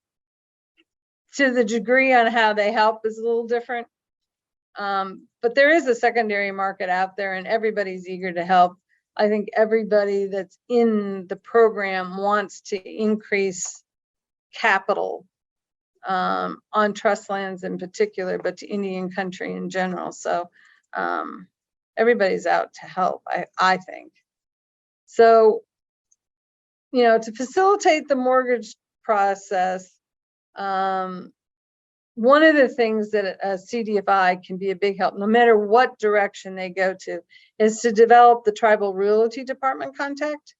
to the degree on how they help is a little different. But there is a secondary market out there and everybody's eager to help. I think everybody that's in the program wants to increase capital on trust lands in particular, but to Indian country in general. So everybody's out to help, I think. So, to facilitate the mortgage process, one of the things that a CDFI can be a big help, no matter what direction they go to, is to develop the tribal realty department contact.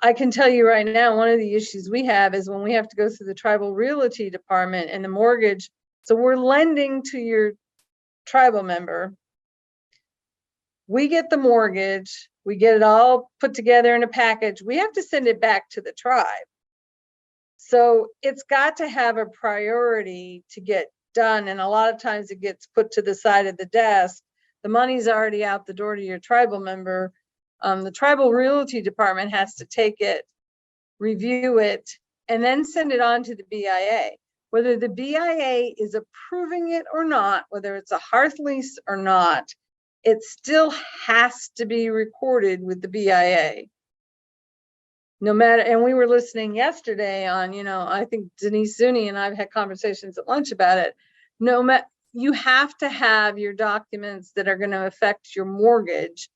I can tell you right now, one of the issues we have is when we have to go through the tribal realty department and the mortgage. So we're lending to your tribal member. We get the mortgage, we get it all put together in a package. We have to send it back to the tribe. So it's got to have a priority to get done. And a lot of times it gets put to the side of the desk. The money's already out the door to your tribal member. The tribal realty department has to take it, review it, and then send it on to the BIA. Whether the BIA is approving it or not, whether it's a hearth lease or not, it still has to be recorded with the BIA. No matter, and we were listening yesterday on, I think Denise Zuni and I've had conversations at lunch about it. You have to have your documents that are going to affect your mortgage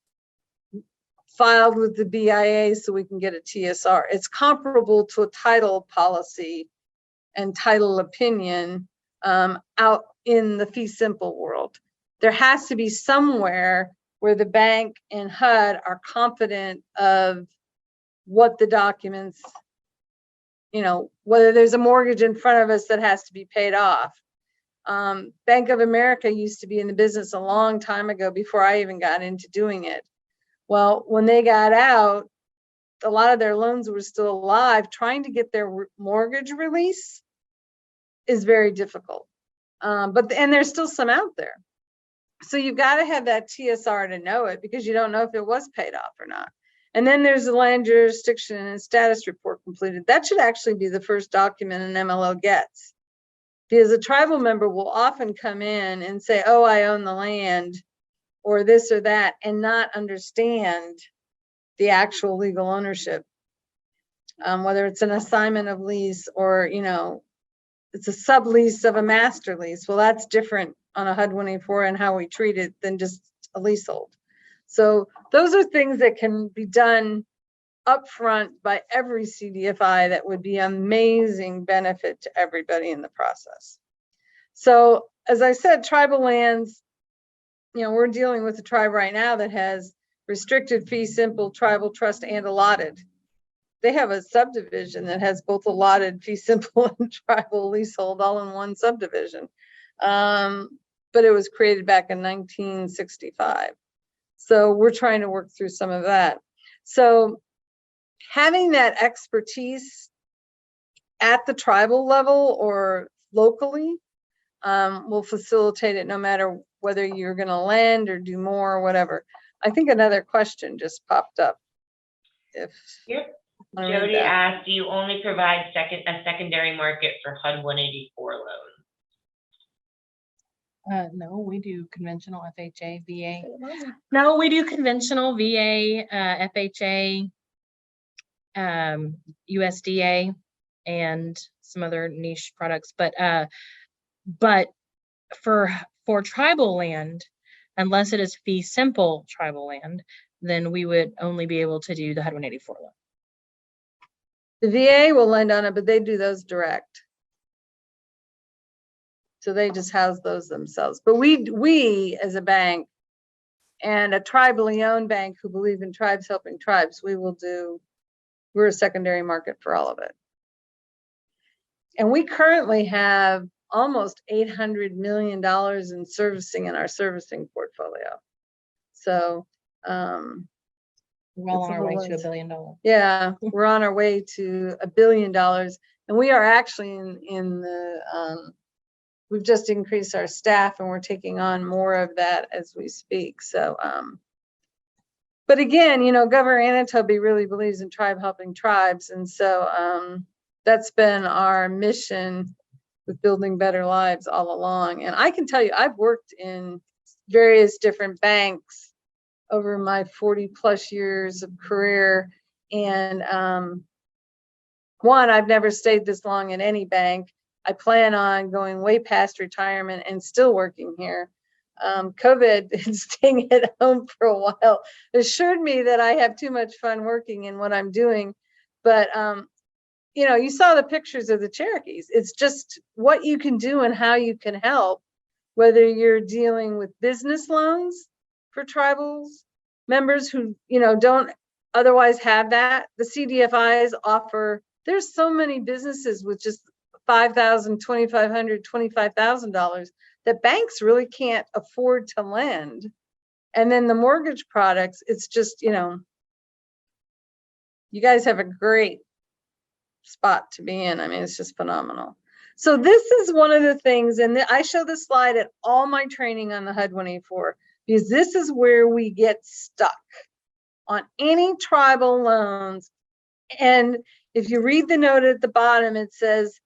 filed with the BIA so we can get a TSR. It's comparable to a title policy and title opinion out in the fee simple world. There has to be somewhere where the bank and HUD are confident of what the documents, you know, whether there's a mortgage in front of us that has to be paid off. Bank of America used to be in the business a long time ago before I even got into doing it. Well, when they got out, a lot of their loans were still alive. Trying to get their mortgage release is very difficult. And there's still some out there. So you've got to have that TSR to know it, because you don't know if it was paid off or not. And then there's the land jurisdiction and status report completed. That should actually be the first document an MLO gets, because a tribal member will often come in and say, oh, I own the land or this or that, and not understand the actual legal ownership, whether it's an assignment of lease or, you know, it's a sublease of a master lease. Well, that's different on a HUD 184 and how we treat it than just a leasehold. So those are things that can be done upfront by every CDFI that would be amazing benefit to everybody in the process. So as I said, tribal lands, you know, we're dealing with a tribe right now that has restricted fee simple, tribal trust, and allotted. They have a subdivision that has both allotted, fee simple, and tribal leasehold all in one subdivision. But it was created back in 1965. So we're trying to work through some of that. So having that expertise at the tribal level or locally will facilitate it, no matter whether you're going to lend or do more or whatever. I think another question just popped up. Yep. Jody asked, do you only provide a secondary market for HUD 184 loans? No, we do conventional FHA, VA. No, we do conventional VA, FHA, USDA, and some other niche products. But for tribal land, unless it is fee simple tribal land, then we would only be able to do the HUD 184 loan. The VA will lend on it, but they do those direct. So they just house those themselves. But we as a bank and a tribally owned bank who believe in tribes helping tribes, we're a secondary market for all of it. And we currently have almost $800 million in servicing in our servicing portfolio. So we're well on our way to $1 billion. Yeah, we're on our way to $1 billion. And we are actually in the, we've just increased our staff and we're taking on more of that as we speak. So, but again, you know, Governor Anatoby really believes in tribe helping tribes. And so that's been our mission with building better lives all along. And I can tell you, I've worked in various different banks over my 40+ years of career. And one, I've never stayed this long in any bank. I plan on going way past retirement and still working here. COVID and staying at home for a while assured me that I have too much fun working in what I'm doing. But, you know, you saw the pictures of the Cherokees. It's just what you can do and how you can help, whether you're dealing with business loans for tribals members who, you know, don't otherwise have that. The CDFIs offer, there's so many businesses with just $5,000, $2,500, $25,000 that banks really can't afford to lend. And then the mortgage products, it's just, you know, you guys have a great spot to be in. I mean, it's just phenomenal. So this is one of the things, and I show this slide at all my training on the HUD 184, because this is where we get stuck on any tribal loans. And if you read the note at the bottom, it says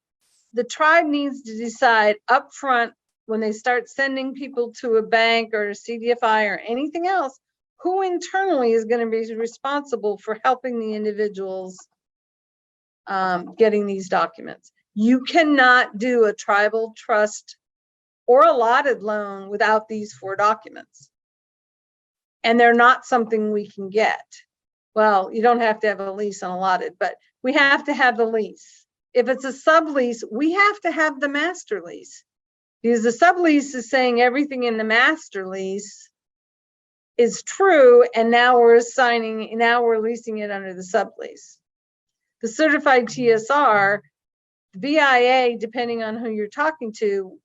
the tribe needs to decide upfront when they start sending people to a bank or a CDFI or anything else, who internally is going to be responsible for helping the individuals getting these documents. You cannot do a tribal trust or allotted loan without these 4 documents. And they're not something we can get. Well, you don't have to have a lease on allotted, but we have to have the lease. If it's a sublease, we have to have the master lease. Because the sublease is saying everything in the master lease is true, and now we're leasing it under the sublease. The certified TSR, the BIA, depending on who you're talking to,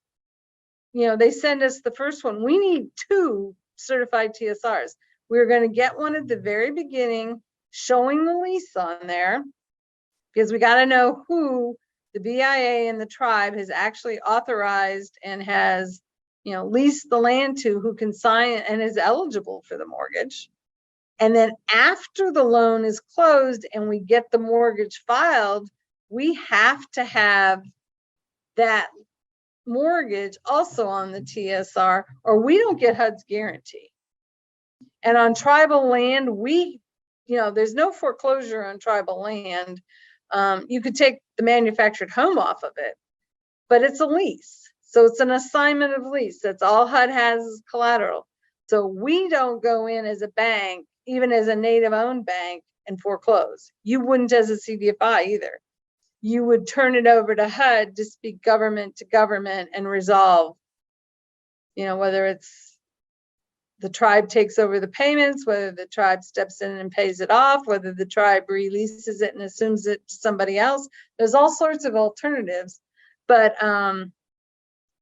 they send us the first one. We need 2 certified TSRs. We're going to get one at the very beginning showing the lease on there, because we got to know who the BIA and the tribe has actually authorized and has, leased the land to, who can sign and is eligible for the mortgage. And then after the loan is closed and we get the mortgage filed, we have to have that mortgage also on the TSR, or we don't get HUD's guarantee. And on tribal land, there's no foreclosure on tribal land. You could take the manufactured home off of it, but it's a lease. So it's an assignment of lease. That's all HUD has is collateral. So we don't go in as a bank, even as a native owned bank, and foreclose. You wouldn't as a CDFI either. You would turn it over to HUD to speak government to government and resolve, whether it's the tribe takes over the payments, whether the tribe steps in and pays it off, whether the tribe releases it and assumes it to somebody else. There's all sorts of alternatives, but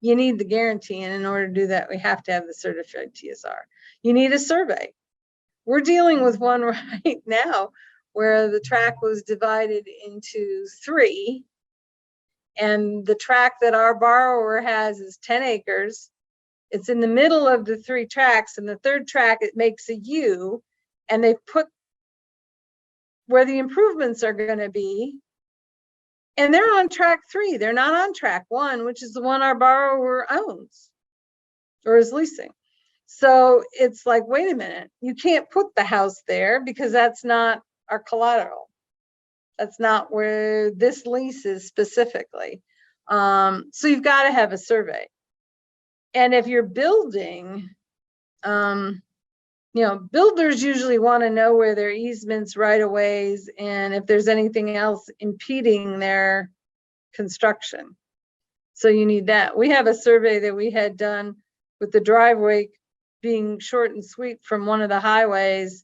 you need the guarantee. And in order to do that, we have to have the certified TSR. You need a survey. We're dealing with one right now where the tract was divided into 3. And the tract that our borrower has is 10 acres. It's in the middle of the 3 tracts, and the 3rd tract, it makes a U, and they put where the improvements are going to be. And they're on tract 3. They're not on tract 1, which is the one our borrower owns or is leasing. So it's like, wait a minute, you can't put the house there because that's not our collateral. That's not where this lease is specifically. So you've got to have a survey. And if you're building, builders usually want to know where their easements, right of ways, and if there's anything else impeding their construction. So you need that. We have a survey that we had done with the driveway being short and sweet from one of the highways.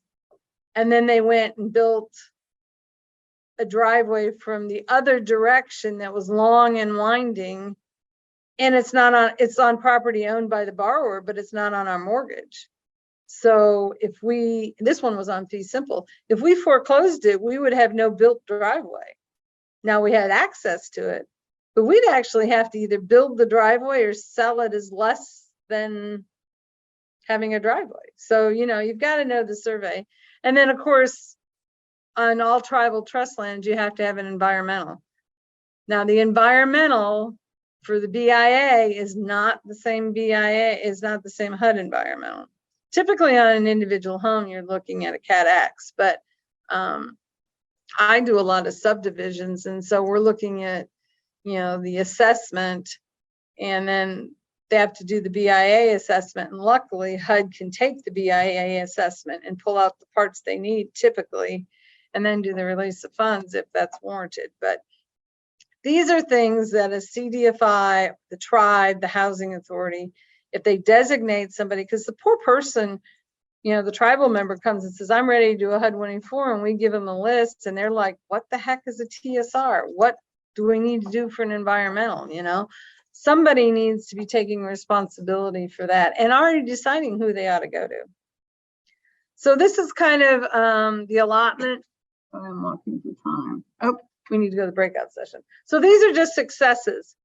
And then they went and built a driveway from the other direction that was long and winding. And it's on property owned by the borrower, but it's not on our mortgage. So this one was on fee simple. If we foreclosed it, we would have no built driveway. Now we had access to it, but we'd actually have to either build the driveway or sell it as less than having a driveway. So, you've got to know the survey. And then of course, on all tribal trust lands, you have to have an environmental. Now the environmental for the BIA is not the same HUD environmental. Typically on an individual home, you're looking at a Cat X, but I do a lot of subdivisions. And so we're looking at, the assessment, and then they have to do the BIA assessment. And luckily HUD can take the BIA assessment and pull out the parts they need typically, and then do the release of funds if that's warranted. But these are things that a CDFI, the tribe, the housing authority, if they designate somebody, because the poor person, the tribal member comes and says, I'm ready to do a HUD 184, and we give them a list, and they're like, what the heck is a TSR? What do we need to do for an environmental? Somebody needs to be taking responsibility for that and already deciding who they ought to go to. So this is kind of the allotment. I'm walking through time. Oh, we need to go to the breakout session. So these are just successes.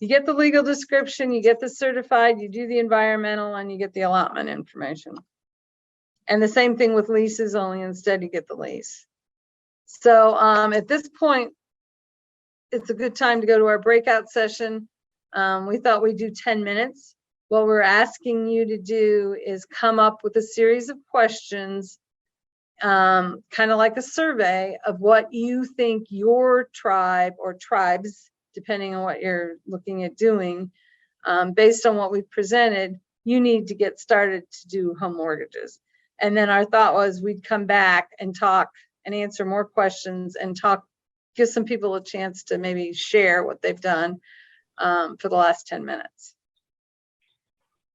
You get the legal description, you get the certified, you do the environmental, and you get the allotment information. And the same thing with leases, only instead you get the lease. So at this point, it's a good time to go to our breakout session. We thought we'd do 10 minutes. What we're asking you to do is come up with a series of questions, kind of like a survey of what you think your tribe or tribes, depending on what you're looking at doing, based on what we've presented, you need to get started to do home mortgages. And then our thought was we'd come back and talk and answer more questions and give some people a chance to maybe share what they've done for the last 10 minutes.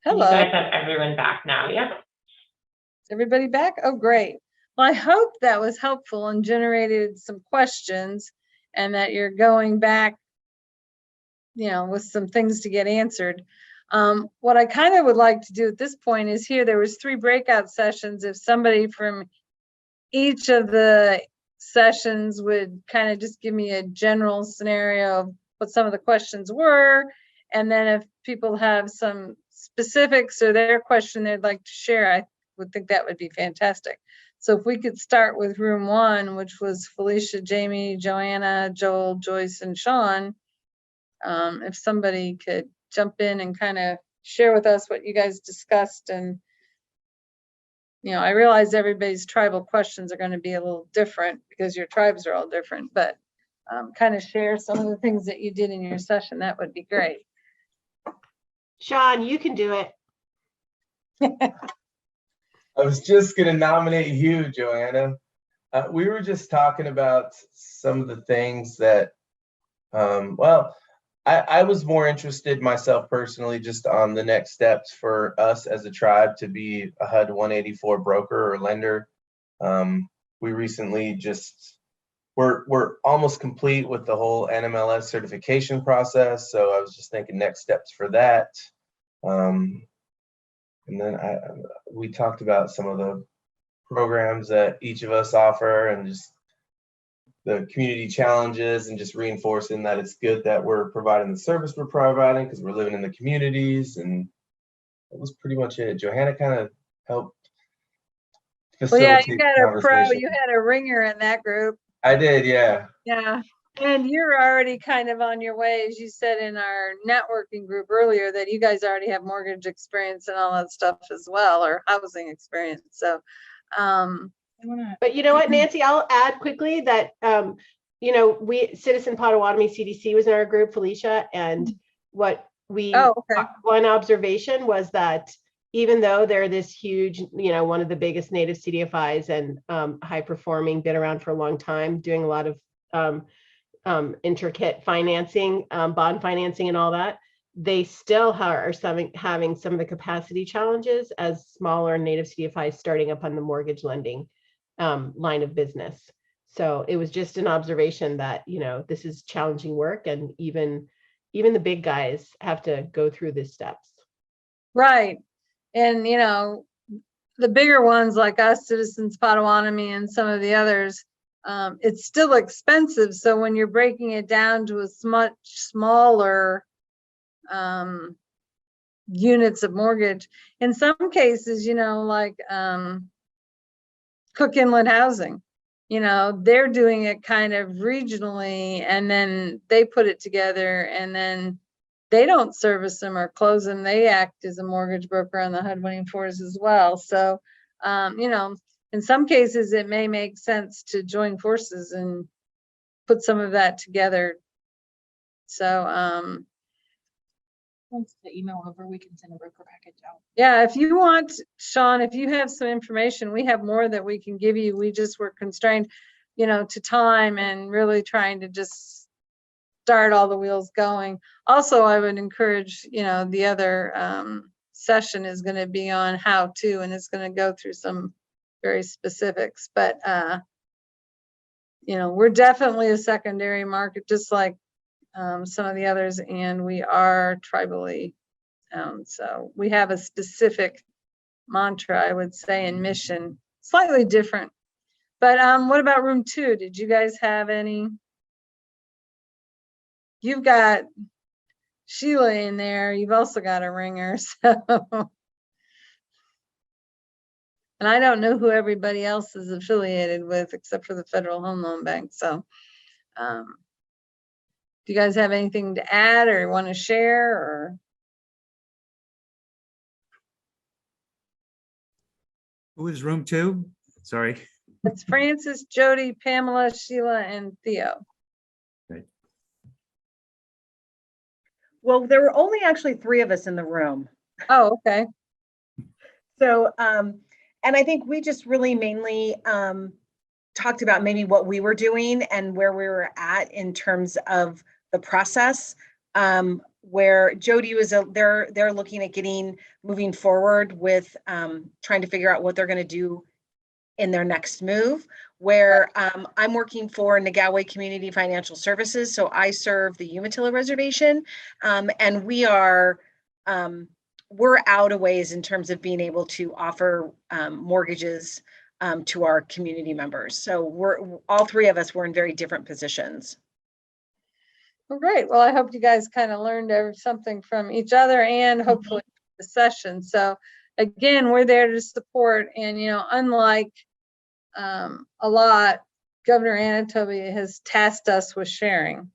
You Hello. guys have everyone back now, yep. Is everybody back? Oh, great. Well, I hope that was helpful and generated some questions and that you're going back, with some things to get answered. What I kind of would like to do at this point is there was 3 breakout sessions. If somebody from each of the sessions would kind of just give me a general scenario of what some of the questions were. And then if people have some specifics or their question they'd like to share, I would think that would be fantastic. So if we could start with room 1, which was Felicia, Jamie, Joanna, Joel, Joyce, and Sean. If somebody could jump in and kind of share with us what you guys discussed. And, I realize everybody's tribal questions are going to be a little different because your tribes are all different, but kind of share some of the things that you did in your session. That would be great. Sean, you can do it. I was just going to nominate you, Joanna. We were just talking about some of the things that, I was more interested myself personally just on the next steps for us as a tribe to be a HUD 184 broker or lender. We recently we're almost complete with the whole NMLS certification process. So I was just thinking next steps for that. And then we talked about some of the programs that each of us offer and just the community challenges and just reinforcing that it's good that we're providing the service we're providing because we're living in the communities. And that was pretty much it. Johanna kind of helped Well, yeah, facilitate you got the a pro, conversation. you had a ringer in that group. I did, yeah. Yeah. And you're already kind of on your way, as you said in our networking group earlier, that you guys already have mortgage experience and all that stuff as well, or housing experience. So, But you know what, Nancy, I'll add quickly that, Citizen Potawatomi CDC was in our group, Felicia, and what one observation was that even though they're this huge, one of the biggest native CDFIs and high performing, been around for a long time, doing a lot of intricate financing, bond financing and all that, they still are having some of the capacity challenges as smaller native CDFIs starting up on the mortgage lending line of business. So it was just an observation that, this is challenging work and even the big guys have to go through these steps. right. And, the bigger ones like us, Citizens Potawatomi and some of the others, it's still expensive. So when you're breaking it down to a much smaller units of mortgage, in some cases, like Cook Inlet Housing, they're doing it kind of regionally and then they put it together and then they don't service them or close them. They act as a mortgage broker on the HUD 184s as well. So, in some cases, it may make sense to join forces and put some of that together. So, Once the email over, we can send a broker package out. yeah, if you want, Sean, if you have some information, we have more that we can give you. We just were constrained, to time and really trying to just start all the wheels going. Also, I would encourage, the other session is going to be on how to, and it's going to go through some very specifics, but we're definitely a secondary market, just like some of the others, and we are tribally owned. So we have a specific mantra, I would say, and mission, slightly different. But what about room 2? Did you guys have any? You've got Sheila in there. You've also got a ringer. So, and I don't know who everybody else is affiliated with except for the Federal Home Loan Bank. So, do you guys have anything to add or want to share? Or who is room 2? Sorry. it's Francis, Jody, Pamela, Sheila, and Theo. Well, there were only actually 3 of us in the room. Oh, okay. So, And I think we just really mainly talked about maybe what we were doing and where we were at in terms of the process. Where Jody was, they're looking at moving forward with trying to figure out what they're going to do in their next move. Where I'm working for Negawa Community Financial Services, so I serve the Umatilla Reservation, and we're out a ways in terms of being able to offer mortgages to our community members. So all three of us were in very different positions. Well, great. Well, I hope you guys kind of learned something from each other and hopefully the session. So again, we're there to support, and unlike a lot, Governor Anatoly has tasked us with sharing.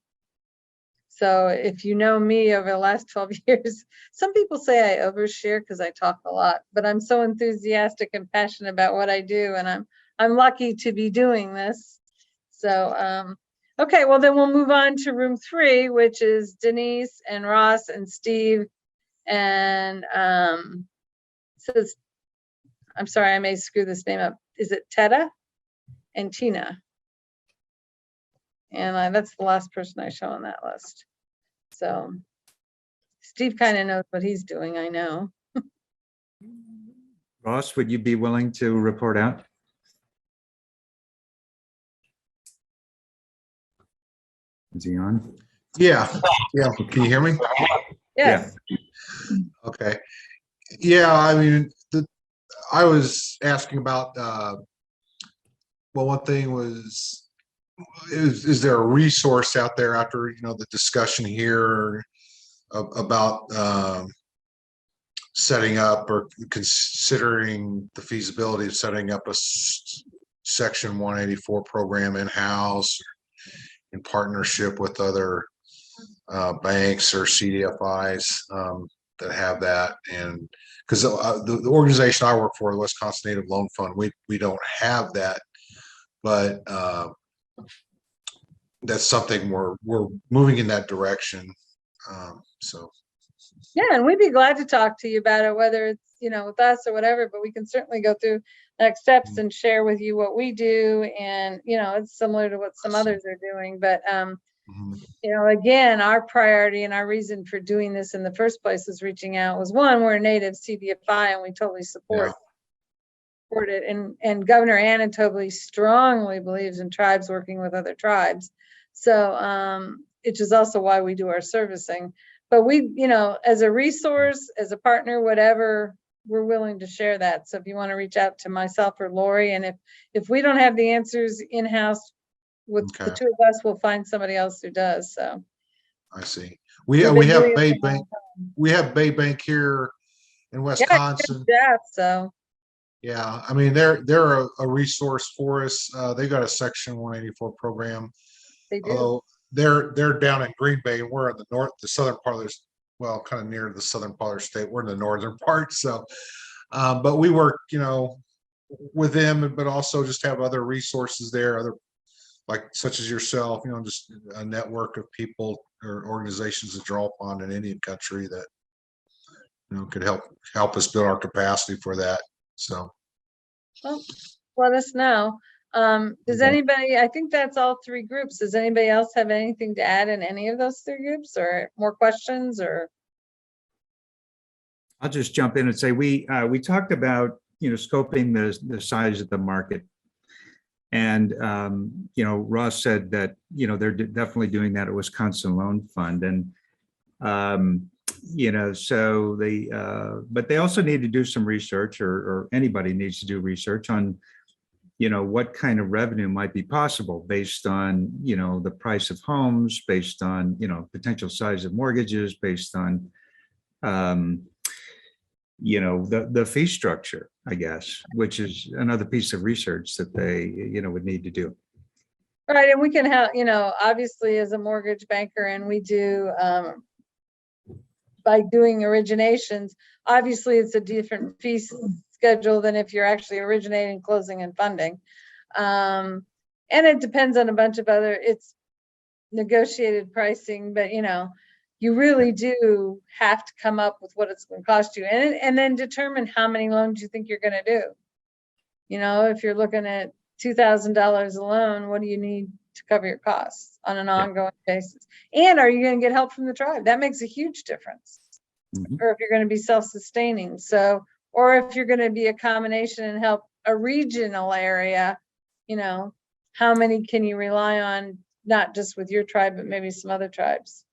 So if you know me over the last 12 years, some people say I overshare because I talk a lot, but I'm so enthusiastic and passionate about what I do, and I'm lucky to be doing this. So okay, well then we'll move on to room 3, which is Denise and Ross and Steve and says, I'm sorry, I may screw this name up. Is it Teta and Tina? And that's the last person I show on that list. So Steve kind of knows what he's doing, I know. Ross, would you be willing to report out? Is he on? Yeah. Can you hear me? Yes. Okay. Yeah, I mean, I was asking about, well, one thing was, is there a resource out there after, the discussion here about setting up or considering the feasibility of setting up a Section 184 program in-house in partnership with other banks or CDFIs that have that? And because the organization I work for, the Wisconsin Native Loan Fund, we don't have that, but that's something we're moving in that direction. So Yeah, and we'd be glad to talk to you about it, whether it's with us or whatever, but we can certainly go through next steps and share with you what we do. And it's similar to what some others are doing, but again, our priority and our reason for doing this in the first place is reaching out was, one, we're a native CDFI and we totally support it, and Governor Anatoly strongly believes in tribes working with other tribes, so which is also why we do our servicing. But we, as a resource, as a partner, whatever, we're willing to share that. So if you want to reach out to myself or Lori, and if we don't have the answers in-house with the two of us, we'll find somebody else who does. So I see. We have Bay Bank. We have Bay Bank here in Wisconsin. Yeah, so yeah, I mean they're a resource for us. They got a Section 184 program. They do. Although they're down in Green Bay, and we're in the southern part of this, well, kind of near the southern part of the state. We're in the northern part. So, but we work, with them, but also just have other resources there, such as yourself, just a network of people or organizations to draw upon in Indian country that, could help us build our capacity for that. So, well, let us know. Does anybody, I think that's all 3 groups. Does anybody else have anything to add in any of those 3 groups, or more questions? Or I'll just jump in and say we talked about scoping the size of the market, and Ross said that they're definitely doing that at Wisconsin Loan Fund, and so they but they also need to do some research, or anybody needs to do research on what kind of revenue might be possible based on the price of homes, based on potential size of mortgages, based on the fee structure, I guess, which is another piece of research that they would need to do. right, and we can help, obviously as a mortgage banker, and we do by doing originations, obviously it's a different fee schedule than if you're actually originating, closing, and funding. And it depends on a bunch of other, it's negotiated pricing, but you really do have to come up with what it's going to cost you, and then determine how many loans you think you're going to do. You know, if you're looking at $2,000 alone, what do you need to cover your costs on an ongoing basis? And are you going to get help from the tribe? That makes a huge difference. Mhm. Or if you're going to be self-sustaining. So, or if you're going to be a combination and help a regional area, you know, how many can you rely on, not just with your tribe, but maybe some other tribes?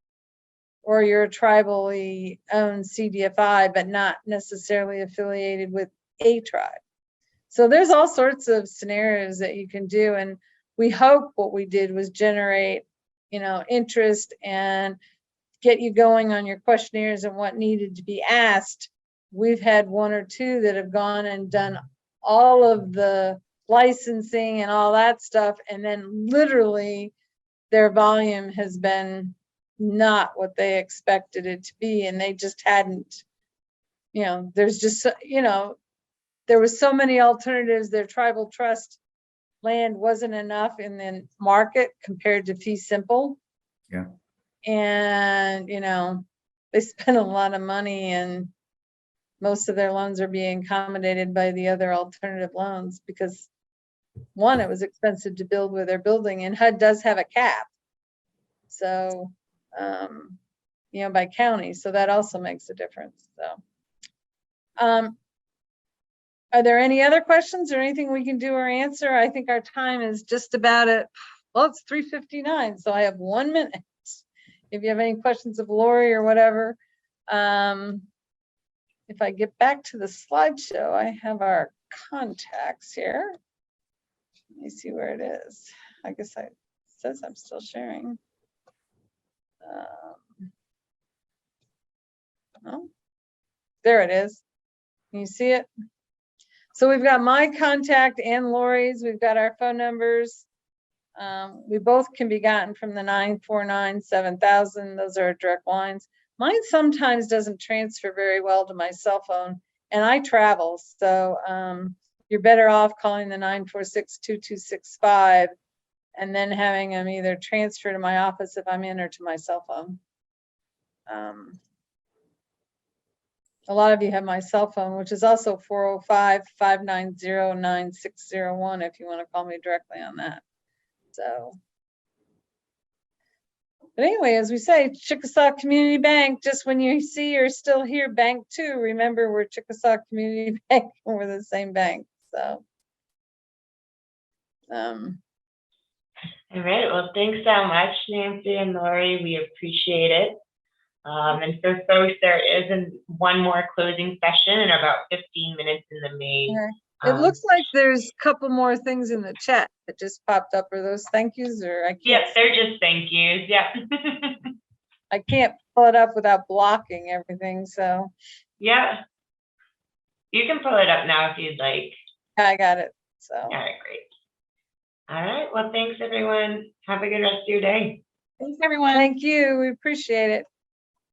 Or you're a tribally owned CDFI, but not necessarily affiliated with a tribe. So there's all sorts of scenarios that you can do. And we hope what we did was generate, you know, interest and get you going on your questionnaires and what needed to be asked. We've had one or two that have gone and done all of the licensing and all that stuff. And then literally their volume has been not what they expected it to be. And they just hadn't, you know, there's just, you know, there was so many alternatives. Their tribal trust land wasn't enough in the market compared to fee simple. Yeah. And, you know, they spent a lot of money and most of their loans are being accommodated by the other alternative loans because one, it was expensive to build where they're building, and HUD does have a cap. So, you know, by county, so that also makes a difference. So, are there any other questions or anything we can do or answer? I think our time is just about it. Well, it's 3:59, so I have 1 minute. If you have any questions of Lori or whatever. If I get back to the slideshow, I have our contacts here. Let me see where it is. I guess it says I'm still sharing. Oh, there it is. Can you see it? So we've got my contact and Lori's. We've got our phone numbers. We both can be gotten from the 949-7000. Those are our direct lines. Mine sometimes doesn't transfer very well to my cell phone, and I travel. So you're better off calling the 946-2265 and then having them either transfer to my office if I'm in or to my cell phone. A lot of you have my cell phone, which is also 405-590-9601 if you want to call me directly on that. So, but anyway, as we say, Chickasaw Community Bank, just when you see you're still here, Bank 2, remember we're Chickasaw Community Bank and we're the same bank. So, all right, well, thanks so much, Nancy and Lori. We appreciate it. And so folks, there is one more closing session in about 15 minutes in the main. it looks like there's a couple more things in the chat that just popped up. Are those thank yous or I can't? Yes, they're just thank yous. Yeah. I can't pull it up without blocking everything. So yeah, you can pull it up now if you'd like. I got it. So all right, great. All right, well, thanks everyone. Have a good rest of your day. Thanks, everyone. thank you. We appreciate it.